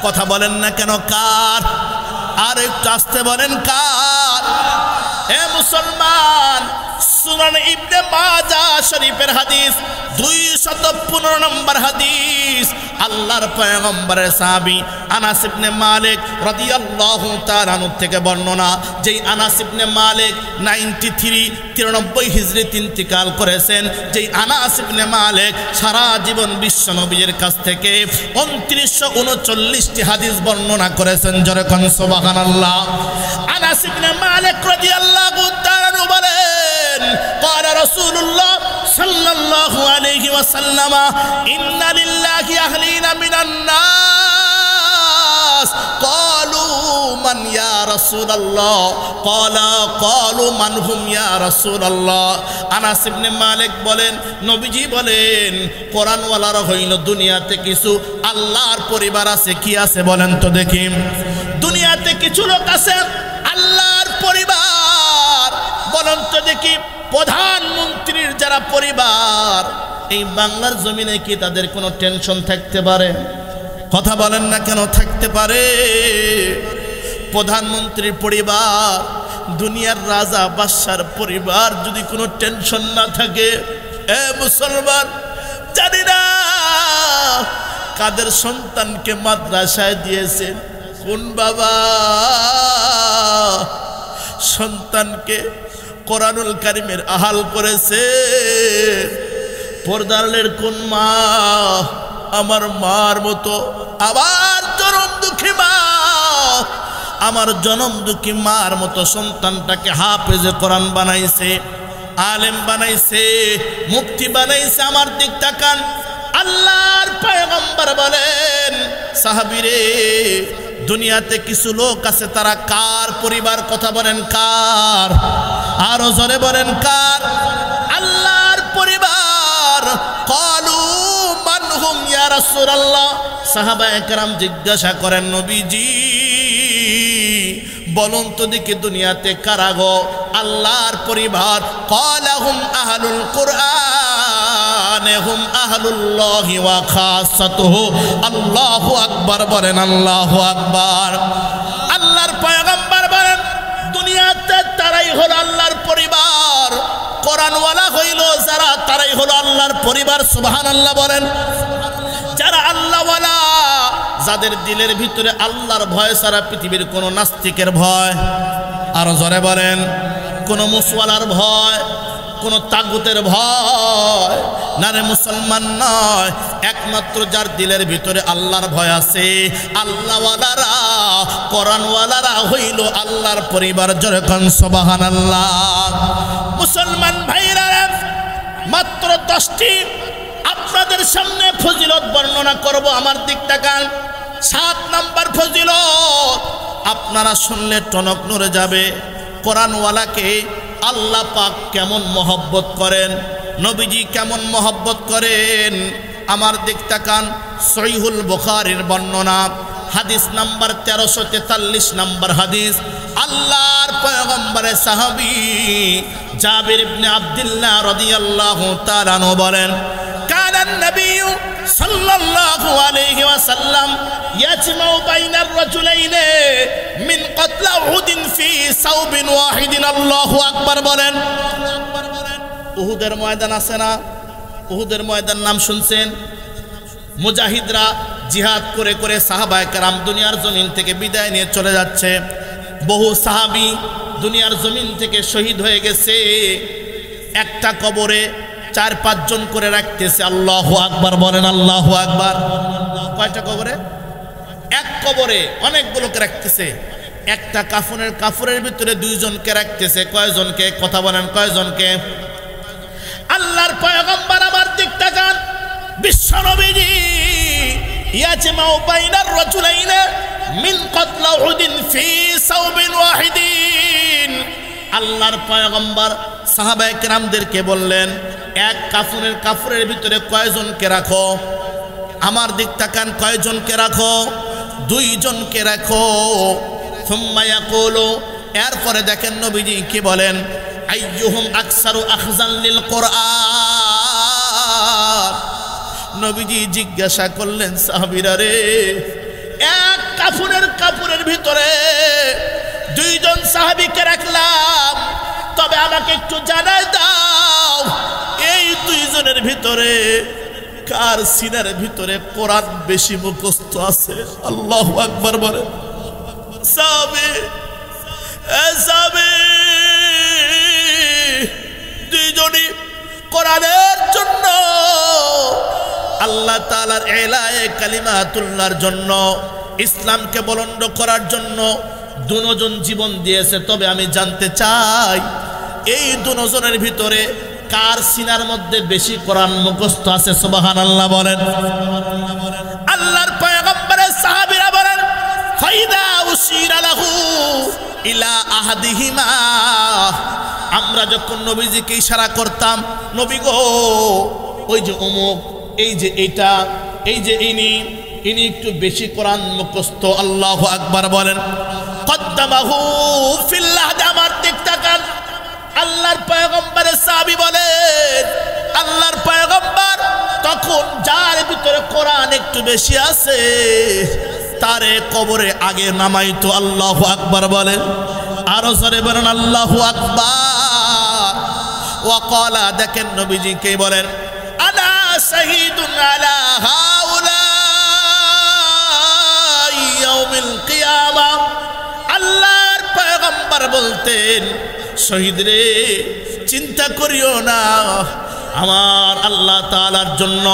কথা বলেন না কেন? কার? আর একটু আসতে বলেন কার? হে মুসলমান, সুনান ইবনে মাজাহ শরীফের হাদিস 215 নম্বর হাদিস। আল্লাহর পয়গম্বরের সাহাবী আনাস ইবনে মালিক রাদিয়াল্লাহু তাআলা আনহু থেকে বর্ণনা, যেই আনাস ইবনে মালিক 93 হিজরিতে ইন্তিকাল করেছেন। যেই আনাস ইবনে মালিক সারা জীবন বিশ্ব নবীর কাছ থেকে 2939টি হাদিস বর্ণনা করেছেন। জোরে কোন সুবহানাল্লাহ। আনাস ইবনে মালিক রাদিয়াল্লাহু তাআলা আনহু বলেন, قال رسول الله صلى الله عليه وسلم إن لله أهلين من الناس قالوا من يا رسول الله قالوا من هم يا رسول الله। আনাস ইবনে মালিক বলেন, নবীজি বলেন, কোরআনওয়ালার হইল দুনিয়াতে কিছু আল্লাহর পরিবার আছে। কি আছে বলেন তো দেখি? দুনিয়াতে কিছু লোক আছে আল্লাহর পরিবার। বলেন তো দেখি, প্রধানমন্ত্রীর যারা পরিবার, এই বাংলার জমিনে কি তাদের কোনো টেনশন থাকতে পারে? কথা বলেন না কেন থাকতে পারে? প্রধানমন্ত্রীর পরিবার, দুনিয়ার রাজা বাদশার পরিবার যদি কোনো টেনশন না থাকে, এ মুসলমান, জানি না কাদের সন্তানকে মাদ্রাসায় দিয়েছেন, কোন বাবা সন্তানকে কোরআনুল কারীমের আহাল করেছে, পর্দালের কোন মা আমার মার মতো আবার জনম দুঃখী মা, আমার জনম দুঃখী মার মতো সন্তানটাকে হাফেজে কোরআন বানাইছে, আলেম বানাইছে, মুফতি বানাইছে। আমার দিক তাকান। আল্লাহর পয়গম্বর বলেন, সাহাবীরে, দুনিয়াতে কিছু লোক আছে, তারা কার পরিবার? কথা বলেন কার? আরো জোরে বলেন কার? আল্লাহর পরিবার। ক্বালু মান হুম ইয়া রাসূলুল্লাহ। সাহাবায়ে কেরাম জিজ্ঞাসা করেন, নবীজি বলুন তো দেখি দুনিয়াতে কারা গো আল্লাহর পরিবার? ক্বালা হুম আহলুল কুরআন হুম আহলুল্লাহি ওয়া খাসাতুহু। আল্লাহু আকবার বলেন, আল্লাহু আকবার। আল্লাহর পয়গম্বর বলেন, দুনিয়াতে তারাই হলো আল্লাহর পরিবার। কোরআনওয়ালা হইল যারা, তারাই হলো আল্লাহর পরিবার। সুবহানাল্লাহ বলেন। যারা আল্লাহওয়ালা, যাদের দিলের ভিতরে আল্লাহর ভয় ছাড়া পৃথিবীর কোনো নাস্তিকের ভয়, আরো জোরে বলেন, কোনো মুসওয়ালার ভয়, কোনো তাগুতের ভয় না রে মুসলমান নয়। একমাত্র যার দিলের ভিতরে আল্লাহর ভয় আছে, আল্লাহওয়ালারা, কোরআনওয়ালারা হইল আল্লাহর পরিবার। জোরে কোন সুবহানাল্লাহ। মুসলমান ভাইরা, মাত্র 10টি আপনাদের সামনে ফজিলত বর্ণনা করব। আমার দিক তাকান। 7 নাম্বার ফজিলত, আপনারা শুনলে টনক নড়ে যাবে। কোরআনওয়ালাকে আল্লাহ পাক কেমন মহব্বত করেন, নবীজি কেমন মহব্বত করেন। আমার দিক তাকান। সহিহুল বুখারীর বর্ণনা, হাদিস নাম্বার 1343 নাম্বার হাদিস। আল্লাহর পয়গম্বরের সাহাবী জাবির ইবনে আব্দুল্লাহ রাদিয়াল্লাহু তাআলা আনহু বলেন, কানান নবী সাল্লাল্লাহু আলাইহি ওয়াসাল্লাম ইয়াজমাউ বাইনার রাজুলাইনি মিন কতলা উহুদিন ফি সাওবিন ওয়াহিদিন। আল্লাহু আকবার বলেন। উহুদের ময়দান আছে না? উহুদের ময়দান নাম শুনছেন? মুজাহিদরা জিহাদ করে করে সাহাবায়ে কেরাম দুনিয়ার জমিন থেকে বিদায় নিয়ে চলে যাচ্ছে। বহু সাহাবী দুনিয়ার জমিন থেকে শহীদ হয়ে গেছে। একটা কবরে 4-5 জন করে রাখতেছে। আল্লাহু আকবার বলেন, আল্লাহু আকবার। কয়টা কবরে? এক কবরে অনেকগুলোকে রাখতেছে। একটা কাফনের ভিতরে 2 জনকে রাখতেছে। কয়জনকে? কথা বলেন, কয়জনকে? আল্লাহর পয়গম্বর আমার দিক তাকান। বিশ্ব নবীজি ইয়াজমাউ বাইনার রাজুলাইনি মিন কতলা উহুদিন ফি সাওবিন ওয়াহিদিন। আল্লাহর পয়গম্বর সাহাবায়ে কেরামদেরকে বললেন, এক কাফনের ভিতরে কয়জনকে রাখো? আমার দিক তাকান, কয়জনকে রাখো? 2 জনকে রাখো। সুম্মা ইয়াকুলু, এরপরে দেখেন নবীজি কি বলেন, আইয়ুহুম আকসারু আখযান লিল কুরআন। নবীজি জিজ্ঞাসা করলেন, সাহাবীরা রে, এক কাফনের ভিতরে 2 জন সাহাবীকে রাখলাম, তবে আমাকে একটু জানাই দাও এই দুইজনের ভিতরে কার সিনার ভিতরে কোরআন বেশি মুখস্থ আছে? আল্লাহু আকবার বলে। দুইজনই কোরআনের জন্য, আল্লাহ তাআলার এলায়ে কালিমাতুল্লাহর জন্য, ইসলামকে বুলন্দ করার জন্য দুজন জীবন দিয়েছে। তবে আমি জানতে চাই এই দুজনের ভিতরে কার সিনার মধ্যে বেশি কোরআন মুখস্থ আছে? সুবহানাল্লাহ বলেন। আল্লাহর পয়গম্বরের সাহাবীরা বলেন, ফাইদা উশিরা লাহু ইলা আহাদিহিমা, আমরা যখন নবীজিকে ইশারা করতাম, নবী গো ওই যে অমুক, এই যে এটা, এই যে ইনি একটু বেশি কোরআন মুখস্থ। আল্লাহু আকবার বলেন। কদ্দামাহু ফিল্লাহ, আমার দিক তাকান। আল্লাহর পয়গম্বরের সাহাবী বলেন, আল্লাহর পয়গম্বর তখন যার ভিতরে কোরআন একটু বেশি আছে তারে কবরে আগে নামাইতো। আল্লাহু আকবার বলেন। আরো জোরে বলেন আল্লাহু আকবার। ওয়াকালা, দেখেন নবীজি কে বলেন, আনা শাহীদুন আলা হাউলাই ইয়াউমিল কিয়ামা। আল্লাহর পয়গম্বর বলতেন, শহীদ রে চিন্তা করিও না, আমার আল্লাহ তাআলার জন্য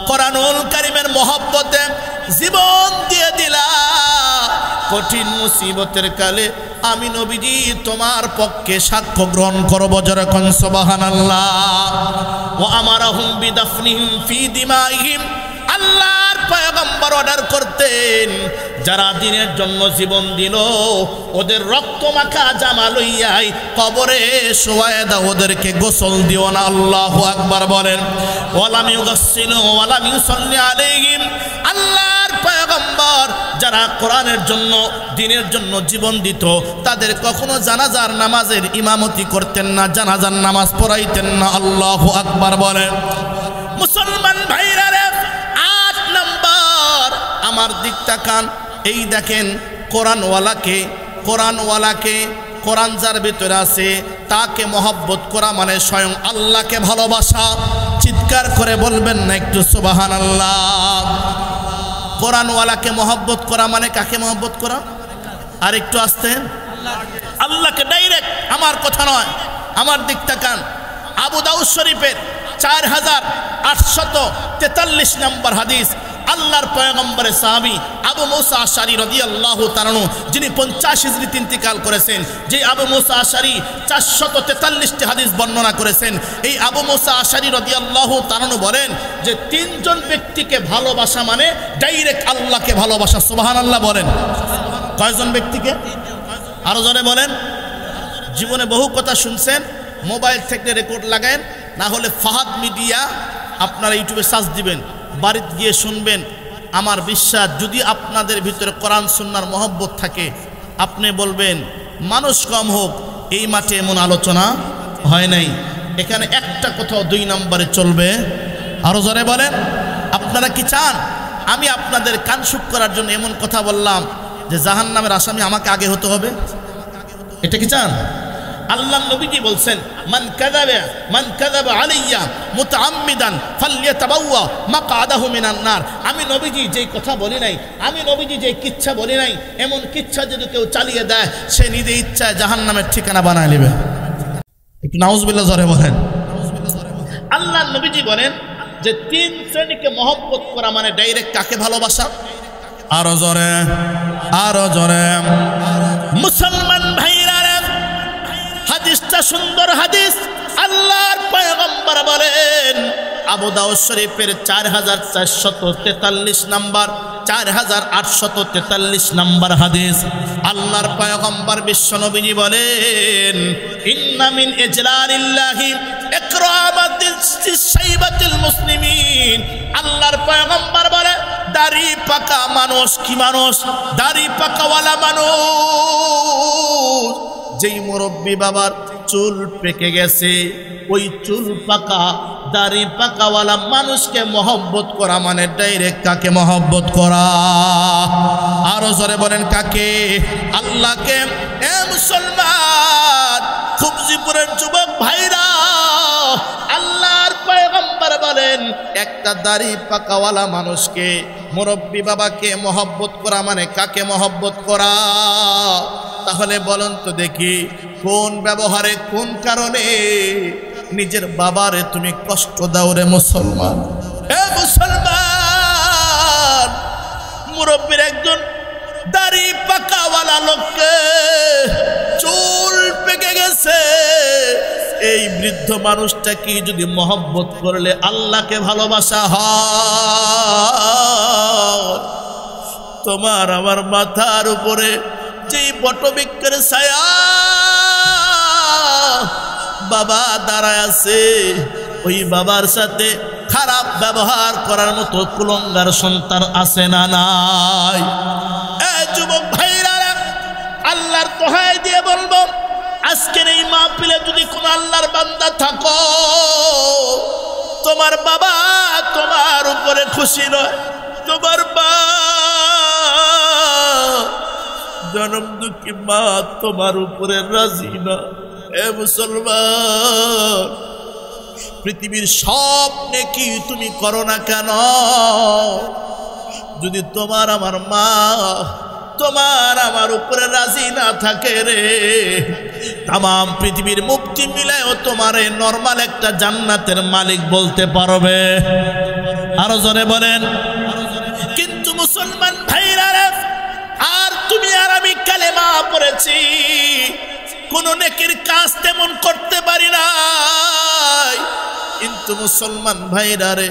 কোরআনুল কারীমের মহব্বতে জীবন দিয়ে দিলা। কঠিন মুসিবতের কালে আমি নবীজি তোমার পক্ষে সাক্ষ্য গ্রহণ করব। যেরকম সুবহানাল্লাহ। ওয়া আমারাহুম বিদাফনিহিম ফি দিমাইহিম, আল্লাহর পয়গম্বর অর্ডার করতেন যারা দ্বীনের জন্য জীবন দিল ওদের রক্ত মাখা জামা লইয়াই কবরে শোয়ায় দাও, ওদেরকে গোসল দিও না। আল্লাহু আকবার বলেন। ওয়ালাম ইউগাসসিলু ওয়ালাম ইউসাল্লি আলাইহিম, আল্লাহর পয়গম্বর যারা কোরআনের জন্য দ্বীনের জন্য জীবন দিত তাদের কখনো জানাজার নামাজের ইমামতি করতেন না, জানাজার নামাজ পড়াইতেন না। আল্লাহু আকবার বলেন। মুসলমান ভাইরা রে, 8 নাম্বার আমার দিক তাকান। এই দেখেন কোরআনওয়ালাকে কোরআন যার ভিতরে আছে তাকে মহব্বত করা মানে স্বয়ং আল্লাহকে ভালোবাসা। চিৎকার করে বলবেন না একটু সুবহানাল্লাহ। কোরআনওয়ালাকে মহব্বত করা মানে কাকে মহব্বত করা? আর একটু আসতে, আল্লাহকে ডাইরেক্ট। আমার কথা নয়, আমার দিক তাকান। আবু দাউদ শরীফের 4843 নম্বর হাদিস, আল্লাহর পয়গম্বরের সাহাবী আবু মুসা আশআরী রাদিয়াল্লাহু তাআলা আনহু, যিনি 50 হিজরিতে ইন্তিকাল করেছেন, যে আবু মুসা আশআরী 443টি হাদিস বর্ণনা করেছেন। এই আবু মুসা আশআরী রাদিয়াল্লাহু তাআলা আনহু বলেন যে 3 জন ব্যক্তিকে ভালোবাসা মানে ডাইরেক্ট আল্লাহকে ভালোবাসা। সুবহানাল্লাহ বলেন। কয়জন ব্যক্তিকে? আরো জোরে বলেন। জীবনে বহু কথা শুনছেন, মোবাইল থেকে রেকর্ড লাগান, না হলে ফাহাদ মিডিয়া আপনারা ইউটিউবে সার্চ দিবেন, বাড়িতে গিয়ে শুনবেন। আমার বিশ্বাস যদি আপনাদের ভিতরে কোরআন সুন্নাহর মহব্বত থাকে আপনি বলবেন মানুষ কম হোক এই মাঠে এমন আলোচনা হয় নাই। এখানে একটা কোথাও 2 নম্বরে চলবে। আরো জোরে বলেন। আপনারা কি চান আমি আপনাদের কান সুখ করার জন্য এমন কথা বললাম যে জাহান্নামের আসামি আমাকে আগে হতে হবে? এটা কি চান? আল্লাহ নবীজি বলছেন, মান কাযাবা আলাইয়া মুতাআম্মিদান ফালইয়াতাবাওয়া মাকআদাহু মিনান নার। আমি নবীজি যেই কথা বলি নাই, আমি নবীজি যেই কিচ্ছা বলি নাই, এমন কিচ্ছা যদি কেউ চালিয়ে দেয় সে নিজে ইচ্ছায় জাহান্নামের ঠিকানা বানায় নেবে। একটু নাউজুবিল্লাহ জোরে বলেন। আল্লাহ নবীজি বলেন যে 3 শ্রেণীকে মহব্বত করা মানে ডাইরেক্ট কাকে ভালোবাসা? আরো জোরে, আরো জোরে। মুসলমান ভাইরা, হাদিসটা সুন্দর হাদিস। আল্লাহর পয়গম্বর বলেন, আবু দাউদ শরীফের 4443 নাম্বার, 4843 নাম্বার হাদিস। আল্লাহর পয়গম্বর বিশ্ব নবীজি বলেন, ইন্না মিন ইজলালিল্লাহি ইকরামাতিস শাইবাতিল মুসলিমিন। আল্লাহর পয়গম্বর বলে দাড়ি পাকা মানুষ কি মানুষ? দাড়ি পাকাওয়ালা মানুষ। যেই মুরব্বী বাবার চুল পেকে গেছে ওই চুল পাকা দাড়ি পাকাওয়ালা মানুষকে মহব্বত করা মানে ডাইরেক্ট কাকে মহব্বত করা? আর আরো জোরে বলেন কাকে? আল্লাহকে। এ মুসলমান, খুবজিপুরের যুবক ভাইরা, আল্লাহর পয়গম্বর বলেন একটা দাড়ি পাকাওয়ালা মানুষকে, মুরব্বী বাবাকে মহব্বত করা মানে কাকে মহব্বত করা? তাহলে বলুন তো দেখি, কোন ব্যবহারে, কোন কারণে নিজের বাবারে তুমি কষ্ট দাও রে মুসলমান? হে মুসলমান, মুরব্বীর একজন দাড়ি পাকাওয়ালা লোককে চুল পেকে গেছে, এই বৃদ্ধ মানুষটা কি যদি মহব্বত করলে আল্লাহকে ভালোবাসা হয়? তোমার আমার মাথার উপরে যেই বটবৃক্ষের ছায়া বাবা দাঁড়ায় আছে, ওই বাবার সাথে খারাপ ব্যবহার করার মতো কুলঙ্গার সন্তান আছে না নাই? যুবক ভাইরা, আল্লাহর দোহাই দিয়ে বলবো, আজকের এই মাহফিলে যদি কোন আল্লাহর বান্দা থাকো, তোমার বাবা তোমার উপরে খুশি নয়, তোমার জনম দুঃখী মা তোমার উপরে রাজি না। এ মুসলমান, পৃথিবীর সব নেকি তুমি করো না কেন, যদি তোমার আমার মা তোমার আমার উপরে রাজি না থাকে রে, তাম পৃথিবীর মুক্তি মিলেও তোমারে নরমাল একটা জান্নাতের মালিক বলতে পারবে? আরো জোরে বলেন। কিন্তু মুসলমান ভাইরা, আর তুমি আর আমি কালেমা পড়েছি, কোন নেকির কাজ তেমন করতে পারি না, কিন্তু মুসলমান ভাইরা রে,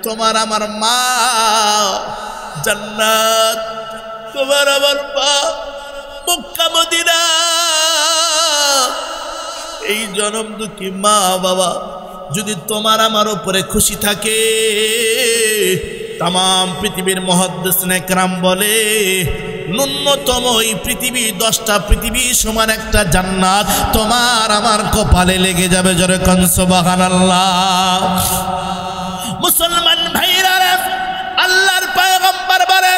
তোমার আমার মা জান্নাত, তোমার আমার মা মক্কা মদিনা। এই জনম দুঃখী মা বাবা যদি তোমার আমার উপরে খুশি থাকে, তাম পৃথিবীর মুহাদ্দিসিনে কেরাম বলে ন্যূনতম এই পৃথিবী 10টা পৃথিবী সমান একটা জান্নাত তোমার আমার কপালে লেগে যাবে। জোরে কোন সুবহানাল্লাহ। মুসলমান ভাইরা, আল্লাহর পয়গম্বর বলে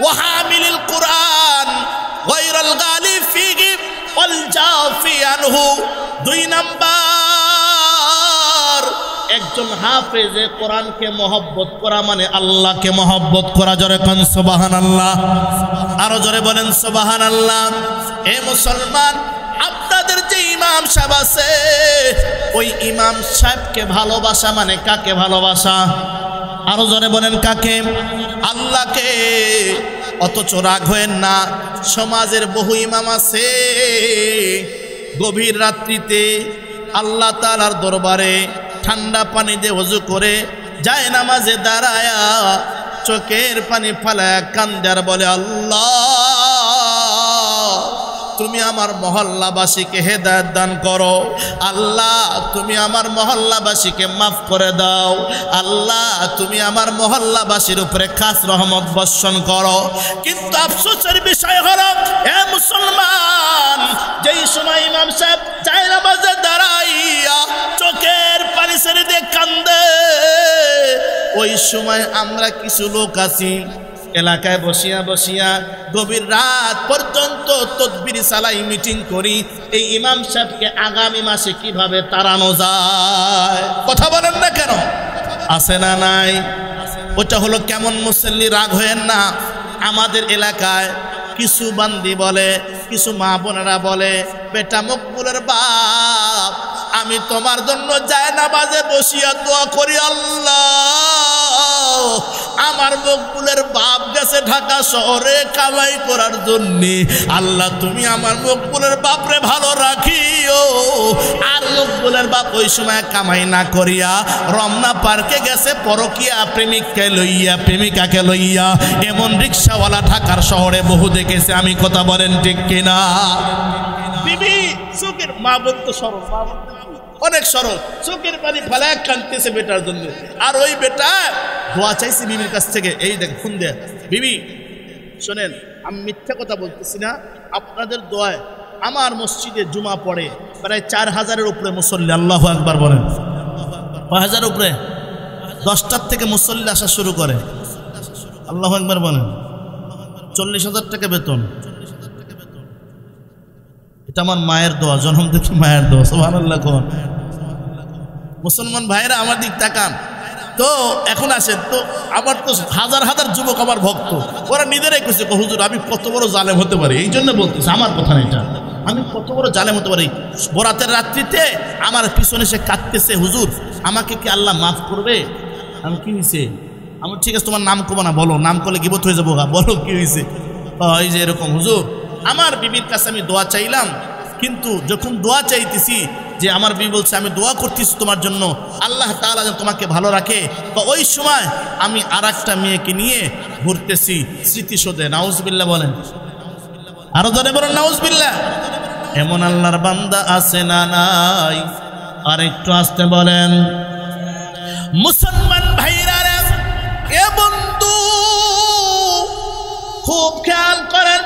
ওয়াহামিলিল কুরআন গায়রাল গালিব ফিহি ওয়াল জাফি আনহু। 2 নাম্বার, একজন হাফেজে কোরআনকে মহব্বত করা মানে আল্লাহকে মহব্বত করা। জোরে কোন সুবহানাল্লাহ। আরো জোরে বলেন সুবহানাল্লাহ। এ মুসলমান, আপনাদের যে ইমাম সাহেব আছে, ওই ইমাম সাহেবকে ভালোবাসা মানে কাকে ভালোবাসা? আরো জোরে বলেন কাকে? আল্লাহকে। অথচ রাগ হয়েন না, সমাজের বহু ইমাম আছে গভীর রাত্রিতে আল্লাহ তাআলার দরবারে ঠান্ডা পানি দিয়ে ওযু করে যায় নামাজে দাঁড়ায়া চোখের পানি ফালায়া কান্দার বলে, আল্লাহ তুমি আমার মহল্লাবাসীকে হেদায়েত দান করো, আল্লাহ তুমি আমার মহল্লাবাসীকে মাফ করে দাও, আল্লাহ তুমি আমার মহল্লাবাসীর উপরে খাস রহমত বর্ষণ করো। কিন্তু আফসোসের বিষয় হলো, হে মুসলমান, যেই সময় ইমাম সাহেব যায় নামাজে দাঁড়াইয়া চোখের পানি ছেড়ে দিয়ে কান্দে, ওই সময় আমরা কিছু লোক আছি এলাকায় বসিয়া বসিয়া গভীর রাত পর্যন্ত তদবির চালাই, মিটিং করি এই ইমাম সাহেবকে আগামী মাসে কিভাবে তাড়ানো যায়। কথা বলেন না কেন? আছে না নাই? ওটা হলো কেমন মুসল্লি? রাগ হয়েন না। আমাদের এলাকায় কিছু বান্দি বলে, কিছু মা বোনেরা বলে, বেটা মকবুলের বাপ, আমি তোমার জন্য যায় নামাজে বসিয়া দোয়া করি, আল্লাহ আমার মকবুলের বাপ গেছে ঢাকা শহরে কামাই করার জন্য, আল্লাহ তুমি আমার মকবুলের বাপরে ভালো রাখিও। আর মকবুলের বাপ ওই সময় কামাই না করিয়া রমনা পার্কে গেছে পরকিয়া প্রেমিককে লইয়া, প্রেমিকাকে লইয়া। এমন রিক্সাওয়ালা ঢাকার শহরে বহু দেখেছে আমি। কথা বলেন ঠিক কিনা? বিবি চোখের মা বোন তো সরল, মা বোন অনেক সরল, চোখের পানি ফেলা কাঁদতেছে বেটার জন্য। আর ওই বেটা দোয়া চাইছে বিবির কাছ থেকে, এই দেখ ফোন দেয়, বিবি শোনেন আমি মিথ্যা কথা বলতেছি না, আপনাদের দোয়ায় আমার মসজিদে জুমা পড়ে প্রায় 4000-এর উপরে মুসল্লি। আল্লাহু আকবার বলেন। 5000 উপরে 10টার থেকে মুসল্লি আসা শুরু করে। আল্লাহু আকবার বলেন। 40,000 টাকা বেতন। এটা আমার মায়ের দোয়া, জন্ম থেকে মায়ের দোয়া। সুবহানাল্লাহ। কোন মুসলমান ভাইরা আমার দিক তাকান তো। এখন আসেন তো, আমার তো হাজার হাজার যুবক আমার ভক্ত, ওরা নিজেরাই কইছে হুজুর আমি কত বড় জালেম হতে পারি। এই জন্য বলতেছে, আমার কথা না এটা, আমি কত বড় জালেম হতে পারি। বরাতের রাত্রিতে আমার পিছনে সে কাঁদতেছে, হুজুর আমাকে কি আল্লাহ মাফ করবে? আমি কি হয়েছে? আমার ঠিক আছে তোমার নাম কমো না, বলো, নাম করলে গিবত হয়ে যাবো, বলো কি হয়েছে? এই যে এরকম হুজুর, আমার বিবির কাছে আমি দোয়া চাইলাম, কিন্তু যখন দোয়া চাইতেছি যে আমার বিবি বলছে আমি দোয়া করতেছি তোমার জন্য, আল্লাহ তাআলা যেন তোমাকে ভালো রাখে, তো ওই সময় আমি আরেকটা মেয়েকে নিয়ে ঘুরতেছি স্মৃতিসৌধে। নাউজুবিল্লাহ বলেন, আরো জোরে বলেন নাউজুবিল্লাহ। এমন আল্লাহর বান্দা আছে না নাই? আর একটু আসতে বলেন। মুসলমান ভাইরা রে, এ বন্ধু খুব খেয়াল করেন,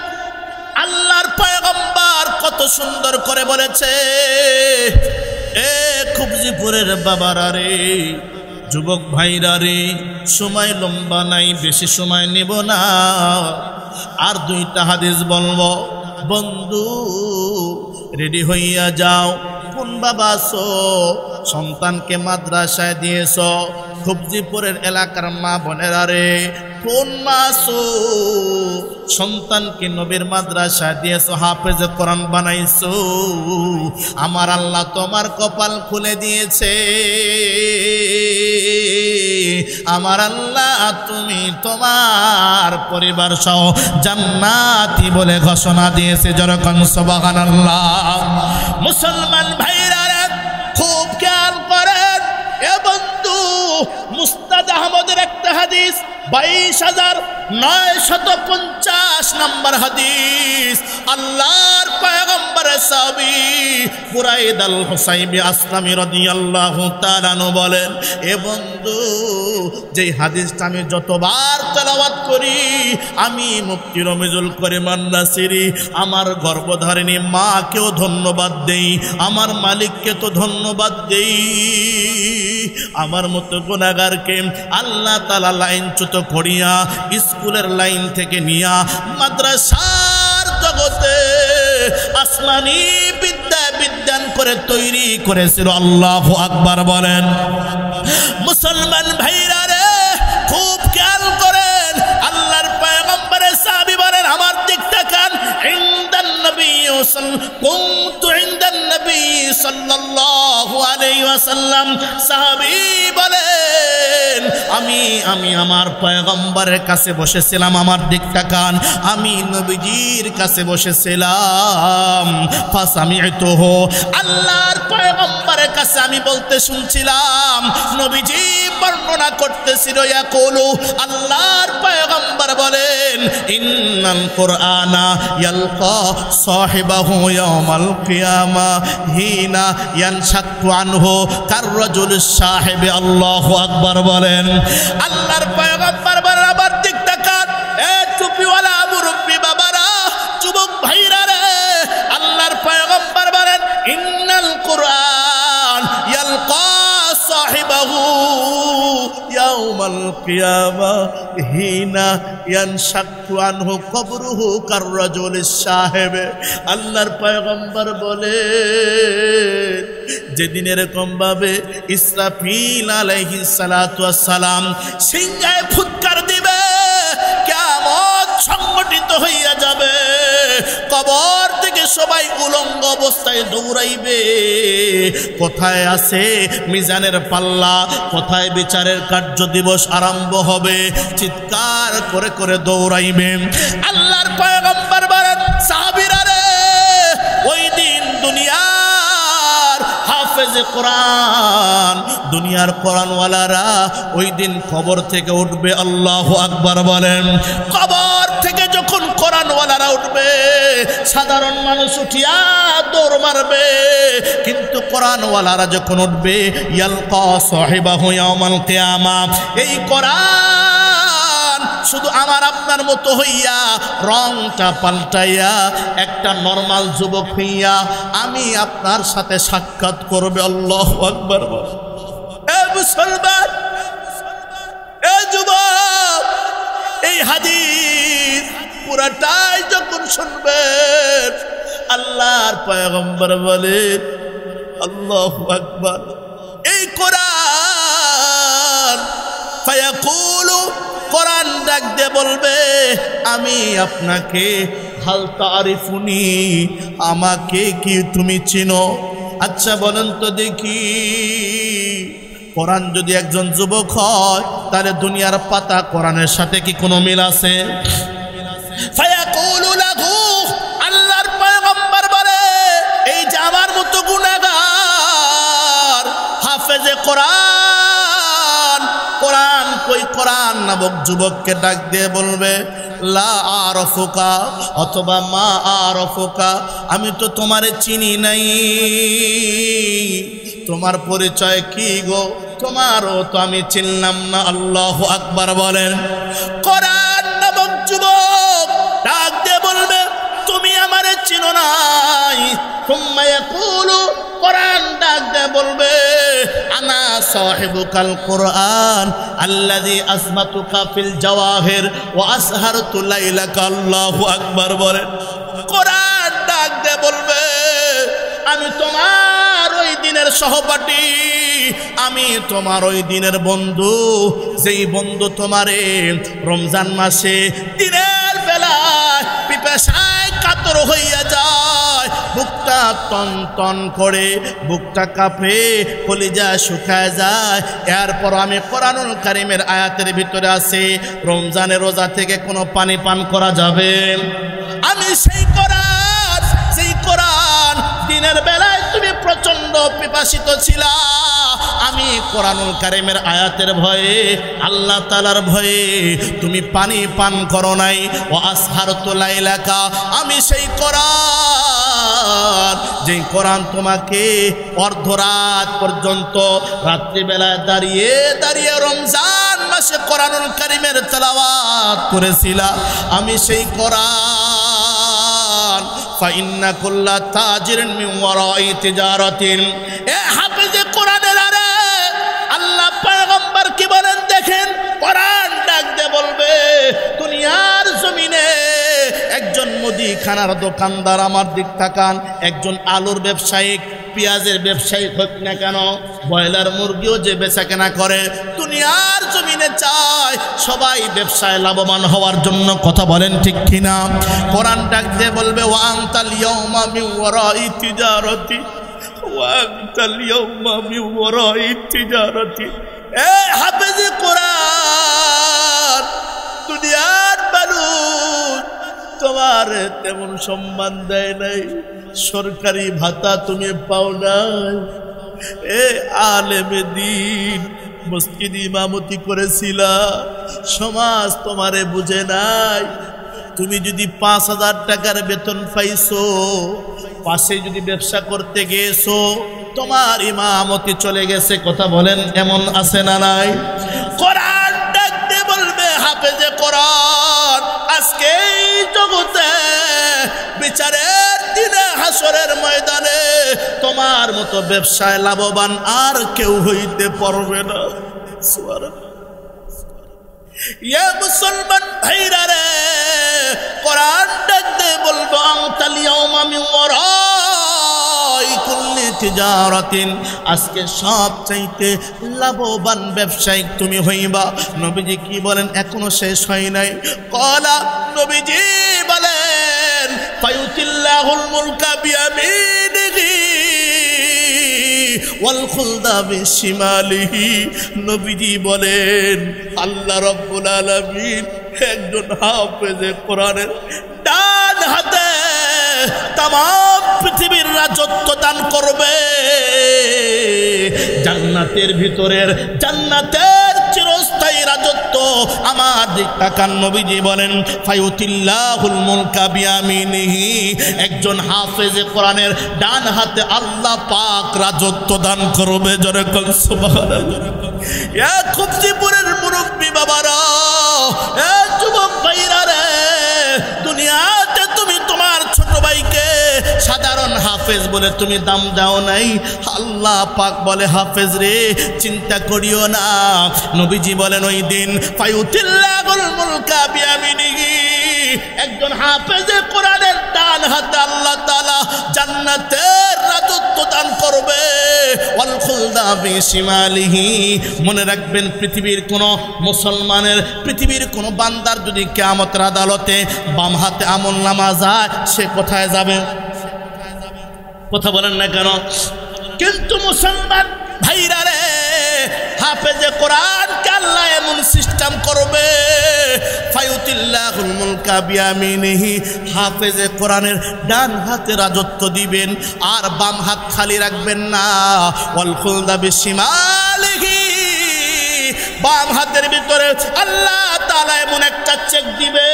আল্লাহর পয়গম্বর কত সুন্দর করে বলেছে, এ খুবজিপুরের বাবারা রে, যুবক ভাইরা রে, সময় লম্বা নাই, বেশি সময় নেব না, আর 2টা হাদিস বলবো। বন্ধু রেডি হইয়া যাও। কোন বাবা আছো সন্তানকে মাদ্রাসায় দিয়েছ? খুবজিপুরের এলাকার মা বোনেরা রে, কোন মা আছো সন্তানকে নবীর মাদ্রাসায় দিয়েছ, হাফেজে কোরআন বানাইছো? আমার আল্লাহ তোমার কপাল খুলে দিয়েছে। আমার আল্লাহ তুমি তোমার পরিবার সহ জান্নাতি বলে ঘোষণা দিয়েছে। যেরকম সুবহানাল্লাহ। মুসলমান ভাইরা খুব খেয়াল করেন, এ বন্ধু মুস্তাদ আহমদের একটা হাদিস, 22,950 নম্বর হাদিস। আল্লাহর পয়গম্বরের সাহাবী বুরাইদ আল হুসাইবি আসলামী রাদিয়াল্লাহু তাআলা আনহু বলেন, এ বন্ধু যেই হাদিসটা আমি যতবার তেলাওয়াত করি, আমি মুফতি রমিজুল করিম আন-নাসিরি আমার গর্ভধারিণী মাকেও ধন্যবাদ দেই, আমার মালিককে তো ধন্যবাদ দেই। আমার মতো গুনাহগারকে আল্লাহ তাআলা লাইনচ্যুত করিয়া স্কুলের লাইন থেকে নিয়া মাদ্রাসার জগতে আসমানি বিদ্যা বিজ্ঞান করে তৈরি করেছিল। আল্লাহু আকবার বলেন। মুসলমান ভাইরা রে খুব খেয়াল করেন, আল্লাহর পয়গম্বরের সাহাবী বলেন, আমার দিক তাকান, ইনদান নবী কুনতু ইনদান নবী সাল্লাল্লাহু আলাইহি ওয়াসাল্লাম। সাহাবী বলেন, আমি আমার পয়গম্বরের কাছে বসেছিলাম, আমার দিক তাকান, আমি নবীজির কাছে বসেছিলাম। ফাসামি'তুহু, আল্লাহর পয়গম্বরের কাছে আমি বলতে শুনছিলাম, নবীজি বর্ণনা করতেছিল, ইয়াকুলু, আল্লাহর পয়গম্বর বলেন, ইন্নাল কুরআনা ইয়ালকা সাহিবাহু ইয়াউমাল কিয়ামা হিনা ইয়ানশাক্কু আনহু কাররাজুলিস সাহিবি। আল্লাহু আকবার বলেন। আল্লাহর পয়গম্বর বলেন, আমার দিক তাকান, এ টুপিওয়ালা মুরব্বি বাবারা, যুবক ভাইরা রে, আল্লাহর পয়গম্বর বলেন, ইন্নাল কুরআন ইয়ালকা সাহিবাহু ইয়াউমাল কিয়ামা হিনা ইয়ানশাক্কু আনহু কবরুহু কাররাজুলিস সাহিব। আল্লাহর পয়গম্বর বলে, যেদিন এরকম ভাবে ইসরাফিল আলাইহিস সালাতু ওয়াস সালাম সিংহায় ফুৎকার দিবে, কিয়ামত সংগঠিত হইয়া যাবে, কবর থেকে সবাই উলঙ্গ অবস্থায় দৌড়াইবে। কোথায় আছে মিজানের পাল্লা, কোথায় বিচারের কার্য দিবস আরম্ভ হবে, চিৎকার করে করে দৌড়াইবে। আল্লাহর পয়গম্বর বলেন, সাহাবীরা রে, ওই দিন দুনিয়ার হাফেজে কোরআন, দুনিয়ার কোরআনওয়ালারা ওই দিন কবর থেকে উঠবে। আল্লাহু আকবার বলেন। কবর থেকে যখন কোরআনওয়ালারা উঠবে, সাধারণ মানুষ উঠিয়া দৌড় মারবে, কিন্তু কোরআনওয়ালারা যখন উঠবে, ইয়ালকা সাহিবাহু ইয়াউমাল কিয়ামা, এই কোরআন শুধু আমার আপনার মতো হইয়া রংটা পাল্টাইয়া একটা নরমাল যুবক হইয়া আমি আপনার সাথে সাক্ষাৎ করবে। আল্লাহু আকবার। এ মুসলমান, এ যুবক, এই হাদিস পুরাটাই যখন শুনবেন আল্লাহর পয়গম্বর বলেন আল্লাহু আকবার এই কোরআন ফায়াকুলু কোরআন ডাক দিয়ে বলবে আমি আপনাকে হাল তারিফুনি আমাকে কি তুমি চিনো আচ্ছা বলেন তো দেখি কোরআন যদি একজন যুবক হয় তাহলে দুনিয়ার পাতা কোরআনের সাথে কি কোনো মিল আছে ফায়াকুলু লাহু আল্লাহর পয়গম্বর বলে এই যে আমার মতো গুনাহগার হাফেজে কোরআন কোরআন কই কোরআন নামক যুবককে ডাক দিয়ে বলবে লা আরফুকা অথবা মা আরফুকা আমি তো তোমারে চিনি নাই তোমার পরিচয় কি গো তোমারও তো আমি চিনলাম না আল্লাহু আকবার বলেন কোরআন নামক যুবক ডাক দিয়ে বলবে তুমি আমারে চিনো নাই সুম্মা ইয়াকুলু কোরআন ডাক দিয়ে বলবে আনা সাহিবুকাল কোরআন আল্লাযী আসমাতুকা ফিল জাওয়াহির ওয়া আসহারতু লাইলাকা আল্লাহু আকবার বলেন কোরআন ডাক দিয়ে বলবে আমি তোমার ওই দিনের সহপাঠী আমি তোমার ওই দিনের বন্ধু যেই বন্ধু তোমারে রমজান মাসে দিনের বেলায় পিপাসায় কাতর হইয়া যায় বুকটা টন টন করে বুকটা কাঁপে কলিজা শুকায় যায় এরপর আমি কোরআনুল কারীমের আয়াতের ভিতরে আছে রমজানের রোজা থেকে কোনো পানি পান করা যাবে আমি সেই কোরআন দিনের বেলায় তুমি প্রচন্ড পিপাসিত ছিলা আমি কোরআনুল কারীমের আয়াতের ভয়ে আল্লাহ তাআলার ভয়ে তুমি পানি পান করো নাই ও আসহারতু লাইলাকা আমি সেই কোরআন যেই কোরআন তোমাকে অর্ধরাত পর্যন্ত রাত্রিবেলায় দাঁড়িয়ে দাঁড়িয়ে রমজান মাসে কোরআনুল কারীমের তেলাওয়াত করেছিলা আমি সেই কোরআন ফাইন্না কুল্লা তাজিরিন মিন ওয়ারাই তিজারাতিন এ হাফেজে কোরআনের আরে আল্লাহ পয়গম্বর কি বলেন দেখেন কোরআন ডাক দিয়ে বলবে দুনিয়ার জমিনে একজন মুদিখানার দোকানদার আমার দিক তাকান একজন আলুর ব্যবসায়ী পেঁয়াজের ব্যবসায়ী হোক না কেন ব্রয়লার মুরগিও যে বেচা কেনা করে দুনিয়ার জমিনে চায় সবাই ব্যবসায় লাভবান হওয়ার জন্য কথা বলেন ঠিক কিনা কোরআন ডাক দিয়ে বলবে ওয়া আনতাল ইয়াউমা মিন ওয়ারাই তিজারাতি ওয়া আনতাল ইয়াউমা মিন ওয়ারাই তিজারাতি এ হাফেজে কোরআন দুনিয়ার মানুষ তোমার তেমন সম্মান দেয় নাই সরকারি ভাতা তুমি পাও নাই এ আলেমে দ্বীন মসজিদ ইমামতি করেছিলা সমাজ তোমারে বুঝে নাই তুমি যদি ৫,০০০ টাকার বেতন পাইছো পাশে যদি ব্যবসা করতে গেছো তোমার ইমামতি চলে গেছে কথা বলেন এমন আছে না নাই কোরআন ডাকতে বলবে হাফেজে কোরআন আজকে এই জগতে বিচারের দিনে হাসরের ময়দানে তোমার মতো ব্যবসায় লাভবান আর কেউ হইতে পারবে না সুবহানাল্লাহ ইয়া মুসলমান ভাইরা রে কোরআন ডাকতে বলবো আনতাল ইয়াউমা মিন ওয়ারাই কুল্লি তিজারাতিন আজকে সবচাইতে লাভবান ব্যবসায়িক তুমি হইবা নবীজি কি বলেন এখনো শেষ হয় নাই কলা নবীজি বলেন ফায়ুতিল্লাহুল মুলকা বিয়ামিনিহি ওয়াল খুলদা বিশিমালিহি নবীজি বলেন আল্লাহ রাব্বুল আলামিন একজন হাফেজে কোরআনের ডান হাতে तमाम পৃথিবীর রাজত্ব দান করবে জান্নাতের ভিতরের জান্নাতের চিরস্থায়ী রাজত্ব আমার দিক তাকান নবীজি বলেন ফায়ুতিল্লাহুল মুলকা বিয়ামিনিহি একজন হাফেজে কোরআনের ডান হাতে আল্লাহ পাক রাজত্ব দান করবে জোরে বল সুবহানাল্লাহ এ খুবজিপুরের মুরব্বি বাবারা এ যুবক ভাইরা রে দুনিয়াতে তুমি তোমার ছোট ভাইকে সাধারণ হাফেজ বলে তুমি দাম দাও নাই আল্লাহ পাক বলে হাফেজ রে চিন্তা করিও না নবীজি বলেন ওই দিন ফায়ুতিল্লাহুল মুলকা বিয়ামিনিহি একজন হাফেজে কোরআনের ডান হাতে আল্লাহ তাআলা জান্নাতের রাজত্ব দান করবে ওয়াল খুলদা বিশিমালিহি। মনে রাখবেন, পৃথিবীর কোন মুসলমানের, পৃথিবীর কোন বান্দার যদি কিয়ামতের আদালতে বাম হাতে আমলনামা যায়, সে কোথায় যাবে? কথা বলেন না কেন? কিন্তু মুসলমান ভাইরা রে, হাফেজে কোরআনকে আল্লাহ এমন সিস্টেম করবে, ফায়ুতিল্লাহুল মুলকা বিয়ামিনিহি, হাফেজে কোরআনের ডান হাতে রাজত্ব দিবেন আর বাম হাত খালি রাখবেন না। ওয়াল খুলদা বিশিমালিহি, বাম হাতের ভিতরে আল্লাহ তাআলা এমন একটা চেক দিবে,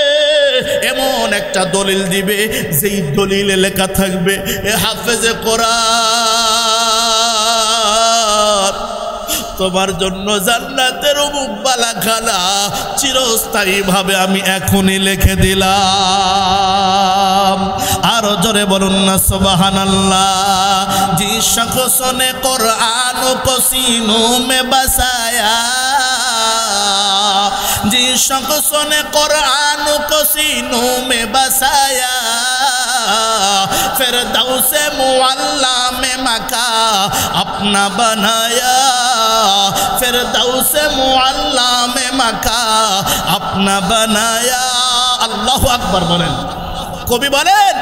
এমন একটা দলিল দিবে, যেই দলিলে লেখা থাকবে এ হাফেজে কোরআন, তোমার জন্য জান্নাতের অমুক বালাখানা চিরস্থায়ী ভাবে আমি এখনই লিখে দিলাম। আরো জোরে বলুন না সুবহানাল্লাহ। জি শখস নে কুরআন को सीनों में बसाया, जिस शख्स ने कुरान को सीनों में बसाया, फिरदौस मुअल्ला में मका अपना बनाया, फिरदौस मुअल्ला में मका अपना बनाया। আল্লাহু আকবার বলেন। কবি বলেন,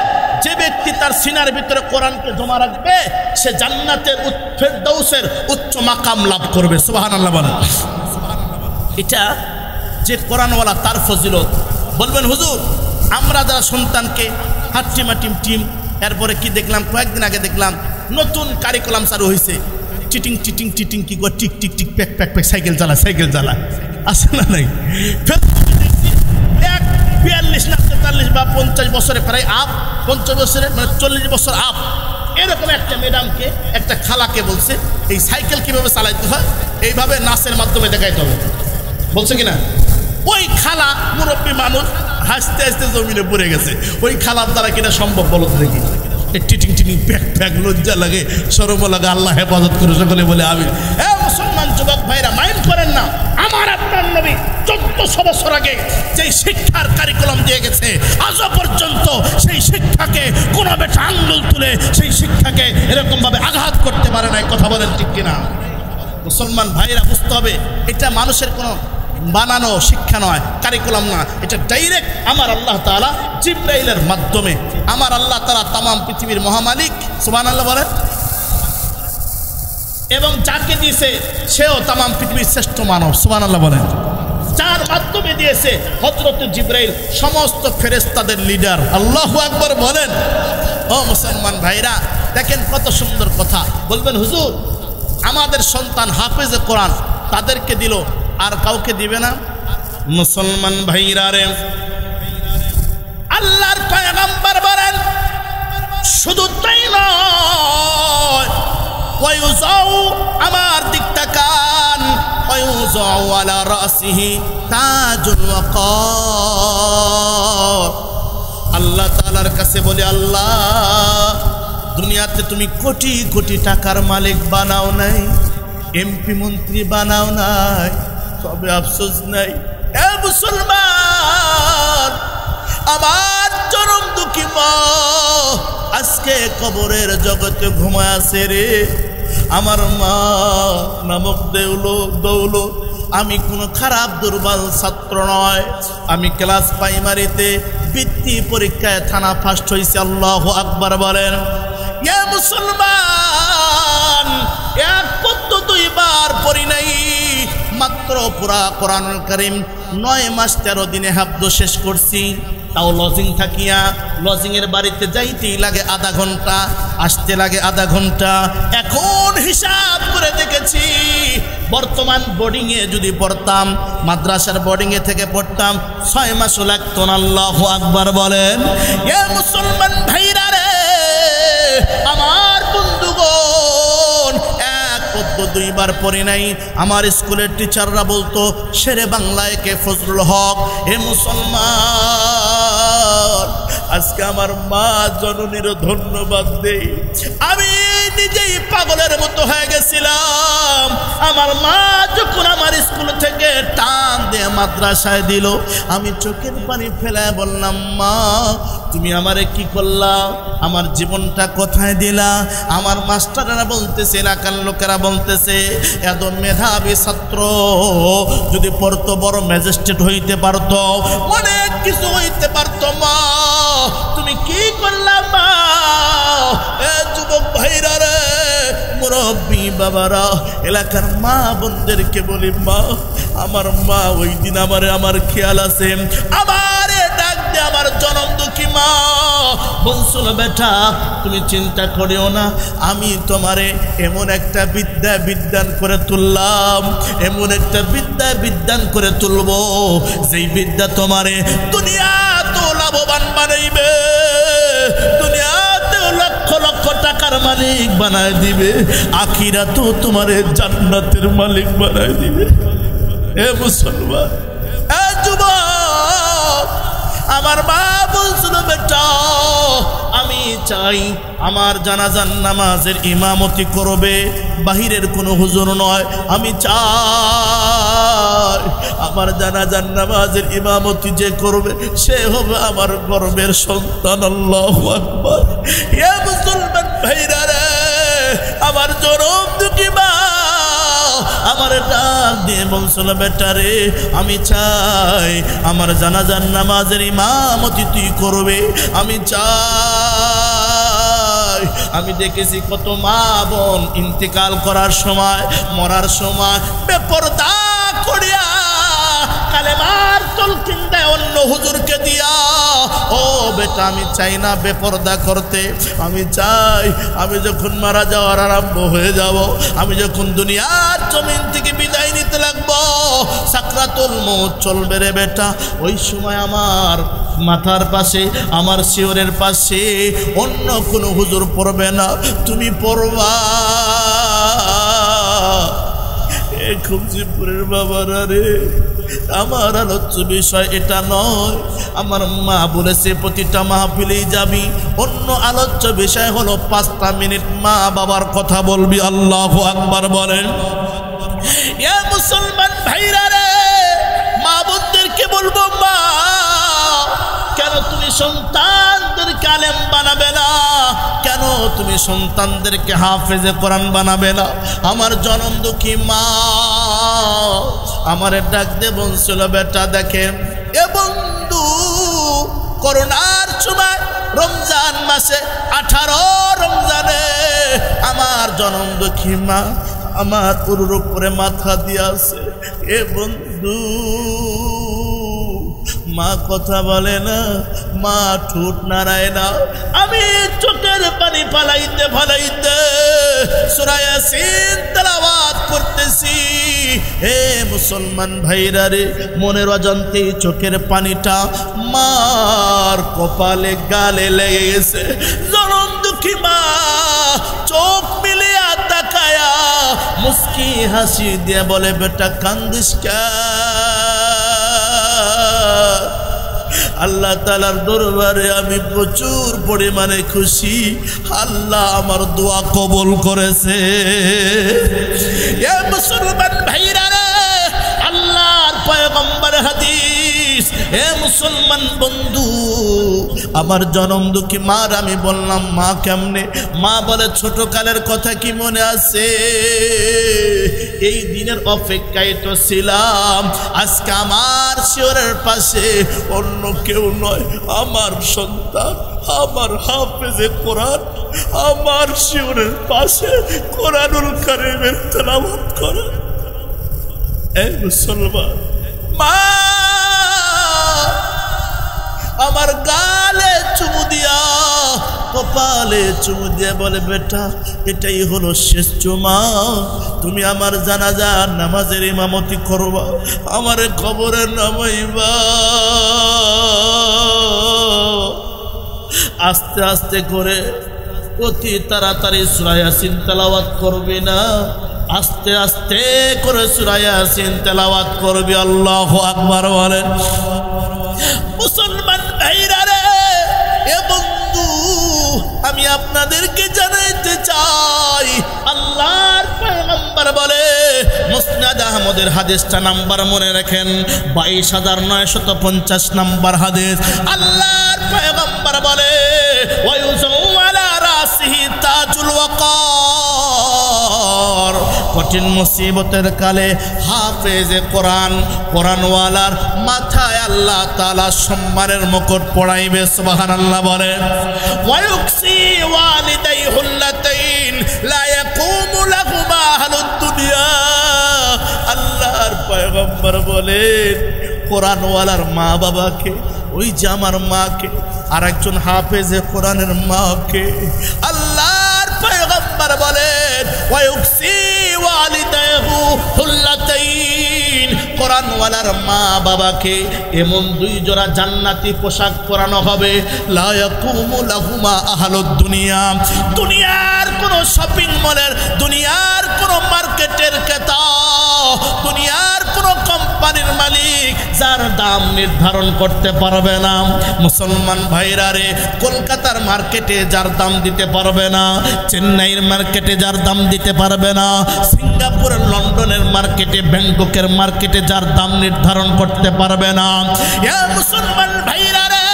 যে ব্যক্তি তার সিনার ভিতরে কোরআনকে জমা রাখবে সে জান্নাতের ফেরদাউসের উচ্চ মাকাম লাভ করবে। সুবহানাল্লাহ বলেন। এটা যে কোরআনওয়ালা তার ফজিলত। বলবেন হুজুর, আমরা যারা সন্তানকে হাট্টিমাটিম টিম, এরপরে কি দেখলাম, কয়েকদিন আগে দেখলাম নতুন কারিকুলাম চালু হয়েছে, চিটিং চিটিং চিটিং কি করে tick tick tick pack pack pack cycle চালা সাইকেল চালা, আছে না নাই? 42 না 43 বা 50 বছরে প্রায় আপ, 50 বছরে মানে 40 বছর আপ, এরকম একটা ম্যাডামকে, একটা খালাকে বলছে এই সাইকেল কিভাবে চালাইতে হয় এইভাবে নাচের মাধ্যমে দেখাইতে হবে, বলছে কিনা? ওই খালা মুরব্বী মানুষ হাসতে হাসতে জমিনে পড়ে গেছে। ওই খালার দ্বারা কিনা সম্ভব বলো তো দেখি? টিটিং টিটিং প্যাক প্যাক, লজ্জা লাগে, শরম লাগে। আল্লাহ হেফাজত করে সকলে বলে আমিন। মুসলমান যুবক ভাইরা মাইন্ড করেন না, আমার আপনার নবী 1400 বছর আগে যেই শিক্ষার কারিকুলাম দিয়ে গেছে, আজও পর্যন্ত সেই শিক্ষাকে কোনো বেটা আঙ্গুল তুলে সেই শিক্ষাকে এরকম ভাবে আঘাত করতে পারে না। কথা বলেন ঠিক কিনা? মুসলমান ভাইরা বুঝতে হবে, এটা মানুষের কোনো বানানো শিক্ষা নয়, কারিকুলাম না, এটা ডাইরেক্ট আমার আল্লাহ তাআলা জিবরাইলের মাধ্যমে। আমার আল্লাহ তাআলা তামাম পৃথিবীর মহামালিক, সুবহানাল্লাহ বলেন, এবং যাকে দিয়েছে সেও তামাম পৃথিবীর শ্রেষ্ঠ মানব, সুবহানাল্লাহ বলেন। যার মাধ্যমে দিয়েছে হযরত জিবরাইল সমস্ত ফেরেশতাদের লিডার, আল্লাহু আকবার বলেন। ও মুসলমান ভাইরা, দেখেন কত সুন্দর কথা। বলবেন হুজুর, আমাদের সন্তান হাফেজে কোরআন, তাদেরকে দিল আর কাউকে দিবে না? মুসলমান ভাইরা রে, আল্লাহর পয়গম্বর বলেন শুধু তাই নয়, ওয়ায়ুযাউ, আমার দিক তাকান, ওয়ায়ুযাউ আলা রাসিহি তাজুল ওয়াকার। আল্লাহ তাআলার কাছে বলে, আল্লাহ দুনিয়াতে তুমি কোটি কোটি টাকার মালিক বানাও নাই, এমপি মন্ত্রী বানাও নাই, তবে আফসোস নাই এ মুসলমান, আমার চরম দুঃখী মা আজকে কবরের জগতে ঘুমায় আছে রে। আমার মা নামক দৌলো, আমি কোনো খারাপ দুর্বল ছাত্র নয়, আমি ক্লাস প্রাইমারিতে বৃত্তি পরীক্ষায় থানা ফার্স্ট হয়েছে। আল্লাহু আকবার বলেন। ইয়া মুসলমান, এক পদ্ম 2 বার পড়ি নাই, মাত্র পুরা কোরআনুল কারীম 9 মাস 13 দিনে হাফজ শেষ করছি। তাও লজিং থাকিয়া, লজিংয়ের বাড়িতে যাইতেই লাগে আধা ঘন্টা, আসতে লাগে আধা ঘন্টা। এখন হিসাব করে দেখেছি, বর্তমান বোর্ডিংয়ে যদি পড়তাম, মাদ্রাসার বোর্ডিংয়ে থেকে পড়তাম, 6 মাসও লাগতো না। আল্লাহু আকবার বলেন। এ মুসলমান ভাইরা রে, আমার বন্ধুগণ, এক পদ্ম 2 বার পড়ি নাই। আমার স্কুলের টিচাররা বলতো শেরে বাংলায় কে ফজলুল হক। এ মুসলমান, আজকে আমার মা জননীর ধন্যবাদ দেই। আমি নিজেই পাগলের মতো হয়ে গেছিলাম। আমার মা যখন আমার স্কুল থেকে টান দিয়ে মাদ্রাসায় দিল, আমি চোখের পানি ফেলে বললাম, মা তুমি আমারে কি করলা, আমার জীবনটা কোথায় দিলা? আমার মাস্টাররা বলতেছে, এলাকার লোকেরা বলতেছে, এত মেধাবী ছাত্র যদি পড়তো বড় ম্যাজিস্ট্রেট হইতে পারতো, অনেক কিছু হইতে পারতো। মা তুমি কি করলা? মা এ যুবক ভাইরা রে, মুরব্বী বাবারা, এলাকার মা বোনদেরকে বলি, মা আমার মা ওই দিন আমার খেয়াল আছে, আমারে ডাক দিয়ে আমার জনম দুঃখী মা বলছিল, বেটা তুমি চিন্তা করিও না, আমি তোমারে এমন একটা বিদ্যান করে তুললাম, এমন একটা বিদ্যান করে তুলবো, যেই বিদ্যা তোমারে দুনিয়াতেও লাভবান বানাইবে, দুনিয়াতেও লক্ষ লক্ষ টাকার মালিক বানায় দিবে, আখিরাতেও তোমারে জান্নাতের মালিক বানায় দিবে। এ মুসলমান, এ যুবক, আমার মা বলছিল, বেটা আমি চাই আমার জানাজার নামাজের ইমামতি করবে বাহিরের কোনো হুজুর নয়, আমি চাই আমার জানাজার নামাজের ইমামতি যে করবে সে হবে আমার গর্বের সন্তান। আল্লাহু আকবার। ইয়া মুসলমান ভাইরা রে, আমার জনম দুঃখী মা আমার ডাক দিয়ে বলছিল, বেটা রে আমি চাই আমার জানাজার নামাজের ইমামতি তুই করবে, আমি চাই। আমি দেখেছি কত মা বোন ইন্তেকাল করার সময়, মরার সময় বেপরদা করিয়া কালেমার তলকিন দেয় অন্য হুজুরকে দিয়া। ও বেটা আমি চাই না বেপরদা করতে, আমি চাই আমি যখন মারা যাওয়ার আরম্ভ হয়ে যাব, আমি যখন দুনিয়ার জমিন থেকে বিদায় নিতে লাগবো, সাকরাতুল মউত চলবে রে বেটা, ওই সময় আমার মাথার পাশে, আমার শিওরের পাশে অন্য কোনো হুজুর পড়বে না, তুমি পড়বা। খুবজিপুরের বাবারা রে, আমার আলোচ্য বিষয় এটা নয়। আমার মা বলেছে প্রতিটা মাহফিলেই যাবি, অন্য আলোচ্য বিষয় হলো 5টা মিনিট মা বাবার কথা বলবি। আল্লাহু আকবার বলেন। ইয়া মুসলমান ভাইরা রে, মা বোনদেরকে বলবো, মা কেন তুমি সন্তানদেরকে আলেম বানাবে না? কেন তুমি সন্তানদেরকে হাফেজে কোরআন বানাবে না? আমার জনম দুঃখী মা আমারে ডাক দিয়ে বলছিল, বেটা দেখেন এ বন্ধু, করোনার সময় রমজান মাসে 18 রমজানে আমার জনম দুঃখী মা আমার পুরোর উপরে মাথা দিয়ে আছে। এ বন্ধু, মা কথা বলে না, মা ঠোঁট নাড়ায় না, আমি চোখের পানি ফালাইতে সূরা ইয়াসিন তেলাওয়াত করতেছি। হে মুসলমান ভাইরা রে, মনের অজান্তে চোখের পানিটা মার কপালে গালে লেগে গেছে। জনম দুঃখী মা চোখ মিলিয়া তাকায়া মুস্কি হাসি দিয়ে বলে, বেটা কান্দিস কেন? আল্লাহ তাআলার দরবারে আমি প্রচুর পরিমাণে খুশি, আল্লাহ আমার দোয়া কবুল করেছে। এ মুসলমান ভাইরা রে, আল্লাহর পয়গম্বর হাদিস। এ মুসলমান বন্ধু, আমার জনম দুঃখী মার আমি বললাম, মা কেমনে? মা বলে, ছোটকালের কথা কি মনে আছে? এই দিনের অপেক্ষায় তো ছিলাম। আজকে আমার শিওরের পাশে অন্য কেউ নয়, আমার সন্তান, আমার হাফেজে কোরআন, আমার শিওরের পাশে কোরআনুল কারীমের তেলাওয়াত করে। এই মুসলমান মা আমার গালে চুমু দিয়া, কপালে চুমু দিয়ে বলে, বেটা এটাই হলো শেষ চুমা, তুমি আমার জানাজার নামাজের ইমামতি করবা, আমার কবরে নামাইবা। আস্তে আস্তে করে অতি তাড়াতাড়ি সূরা ইয়াসিন তেলাওয়াত করবি না, আস্তে আস্তে করে সূরা ইয়াসিন তেলাওয়াত করবি। আল্লাহু আকবার বলেন। মুসলমান ভাইরা রে, এ বন্ধু আমি আপনাদেরকে জানাইতে চাই, আহমদের হাদিসটা নাম্বার মনে রাখেন 22,950 নাম্বার হাদিস। আল্লাহর পয়গম্বর বলে ওয়ায়ুযু আলা রাসিহি তাজুল ওয়াকার, কঠিন মুসিবতের কালে হাফেজে কোরআন, কোরআনওয়ালার মাথায় আল্লাহ তাআলা সম্মানের মুকুট পরাইবে। সুবহানাল্লাহ বলে ওয়ায়ুকসি ওয়ালিদাইহুল্লাতাইন লা ইয়াকুমু লাহুমা আহলুদ দুনিয়া। আল্লাহর পয়গম্বর বলেন কোরআনওয়ালার মা বাবাকে, ওই যে আমার মাকে, আর একজন হাফেজে কোরআনের মাকে আল্লাহর পয়গম্বর বলেন ওয়ায়ুকসি ওয়ালিদাইহু হুল্লাতাইন, কোরআনওয়ালার মা বাবাকে এমন 2 জোড়া জান্নাতি পোশাক পরানো হবে। লা ইয়াকুমু লাহুমা আহলুদ দুনিয়া, দুনিয়ার কোন শপিং মলের, দুনিয়ার কোন মার্কেটের ক্রেতা, দুনিয়ার কোন কোম্পানির মালিক যার দাম নির্ধারণ করতে পারবে না। মুসলমান ভাইরা রে, কলকাতার মার্কেটে যার দাম দিতে পারবে না, চেন্নাইয়ের মার্কেটে যার দাম দিতে পারবে না, সিঙ্গাপুরের, লন্ডনের মার্কেটে, ব্যাংককের মার্কেটে যার দাম নির্ধারণ করতে পারবে না। এ মুসলমান ভাইরা রে,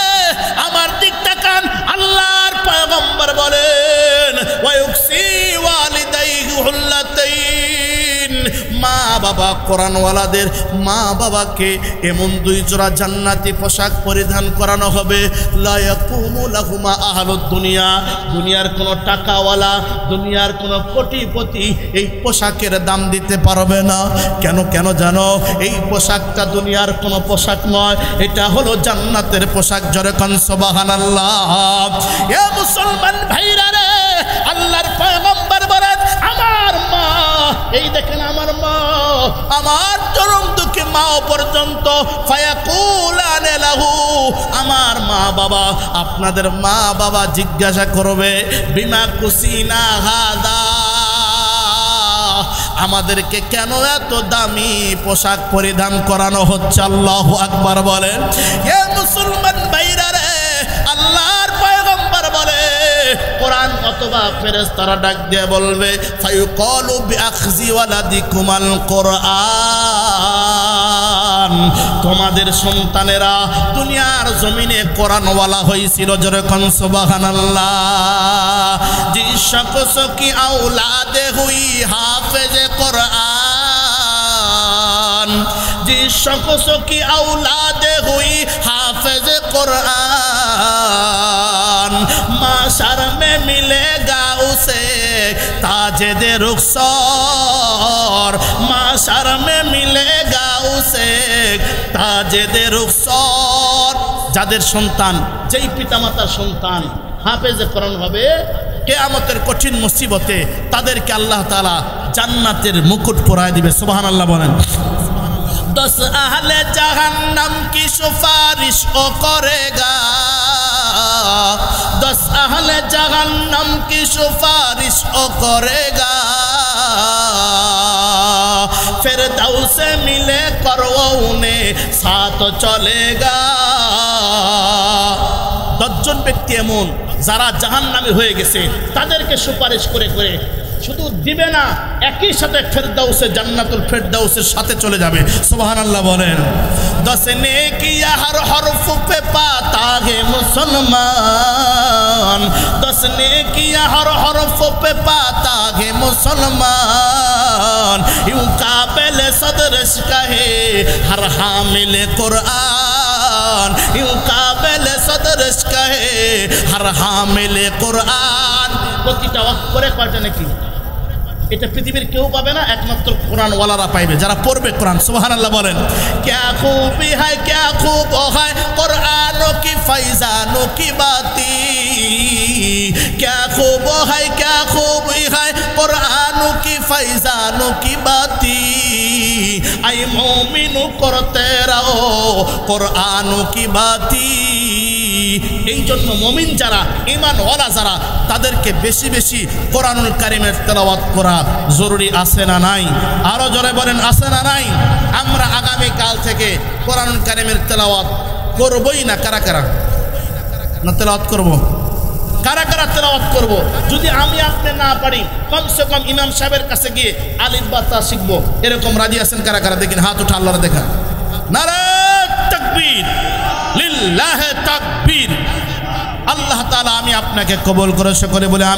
আমার দিক তাকান। আল্লাহর পয়গম্বর বলেন ওয়ায়ুকসি ওয়ালিদাইহু হুল্লাতাইন, মা বাবা, কোরআনওয়ালাদের মা বাবাকে এমন 2 জোড়া জান্নাতি পোশাক পরিধান করানো হবে। লা ইয়াকুমু লাহুমা আহলুদ দুনিয়া, দুনিয়ার কোন টাকাওয়ালা, দুনিয়ার কোন কোটিপতি এই পোশাকের দাম দিতে পারবে না। কেন জানো? এই পোশাকটা দুনিয়ার কোন পোশাক নয়, এটা হলো জান্নাতের পোশাক। জোরে কোন সুবহানাল্লাহ। এ মুসলমান ভাইরা রে, আল্লাহর পয়গম্বর বলেন আমার মা, এই দেখেন আমার মা, আমার চরম দুঃখে মাও পর্যন্ত ফায়াকুলানে লাহু, আমার মা বাবা, আপনাদের মা বাবা জিজ্ঞাসা করবে বিমা কুসিনা হাদা, আমাদেরকে কেন এত দামি পোশাক পরিধান করানো হচ্ছে? আল্লাহু আকবার বলেন। এ মুসলমান ভাইরা রে, আল্লাহর পয়গম্বর বলে কোরআন অথবা ফেরেশতারা ডাক দিয়ে বলবে ফায়ুকালু বিআখজি ওয়ালাদিকুমাল কোরআন, তোমাদের সন্তানেরা দুনিয়ার জমিনে কোরআনওয়ালা হয়েছিল। জোরে কোন সুবহানাল্লাহ। জিস শখস কি আওলাদে হুই হাফেজে কোরআন, জিস শখস কি আওলাদে হুই হাফেজে কোরআন, माशर में मिलेगा उसे ताजे रुखसार, माशर में मिलेगा उसे ताजे रुखसार। যাদের সন্তান, যেই পিতামাতার সন্তান হাফেজে কোরআন হবে, কিয়ামতের কঠিন মুসিবতে তাদেরকে আল্লাহ তাআলা জান্নাতের মুকুট পরায় দিবে। সুবহানাল্লাহ বলেন। 10 আহলে জাহান্নাম কি সুপারিশ ও করেগা, 10 আহলে জাহান্নাম কি সুপারিশ ও করেগা, फिरदौस से मिले करवो उन्हें साथ चलेगा। 10 জন ব্যক্তি এমন যারা জাহান্নামী হয়ে গেছে, তাদেরকে সুপারিশ করে করে শুধু দিবে না, একই সাথে ফেরদাউসে, জান্নাতুল ফেরদাউসের সাথে চলে যাবে। সুবহানাল্লাহ বলেন। 10 নেকিয়া हर हरफ पे पाता है मुसलमान, 10 नेकिया हर हरफ पे पाता है मुसलमान, यूं काबिल सदर कहे हर हामिल कुरान, यूं काबिल सदर कहे हर हामिल कुरान। প্রতিটা অক্ষরে কয়টা নাকি? এটা পৃথিবীর কেউ পাবে না, একমাত্র কোরআনওয়ালারা পাইবে, যারা পড়বে কোরআন। সুবহানাল্লাহ বলেন। क्या खूबी है क्या खूब है कुरानों की फैजानों की बाती, क्या खूब है क्या खूबी है कुरानों की फैजानों की बाती, आई मोमिनु करते रहो कुरानों की बाती। এই জন্য মুমিন যারা, ঈমানওয়ালা যারা, তাদেরকে বেশি বেশি কোরআনুল কারীমের তেলাওয়াত করা জরুরি আছে না নাই? আরো জোরে বলেন, আছে না নাই? আমরা আগামী কাল থেকে কোরআনুল কারীমের তেলাওয়াত করবই না। কারা কারা না তেলাওয়াত করব? কারা কারা তেলাওয়াত করব? যদি আমি আপনি না পারি, কমসে কম ইমাম সাহেবের কাছে গিয়ে আলিফ বা তা শিখবো। এরকম রাজি আছেন কারা কারা? দেখেন হাত উঠা, আল্লাহর দেখা। নারে তাকবীর, লিল্লাহি তাকবীর। আল্লাহ তাআলা আমি আপনাকে কবুল করে সকলে বলে আমি।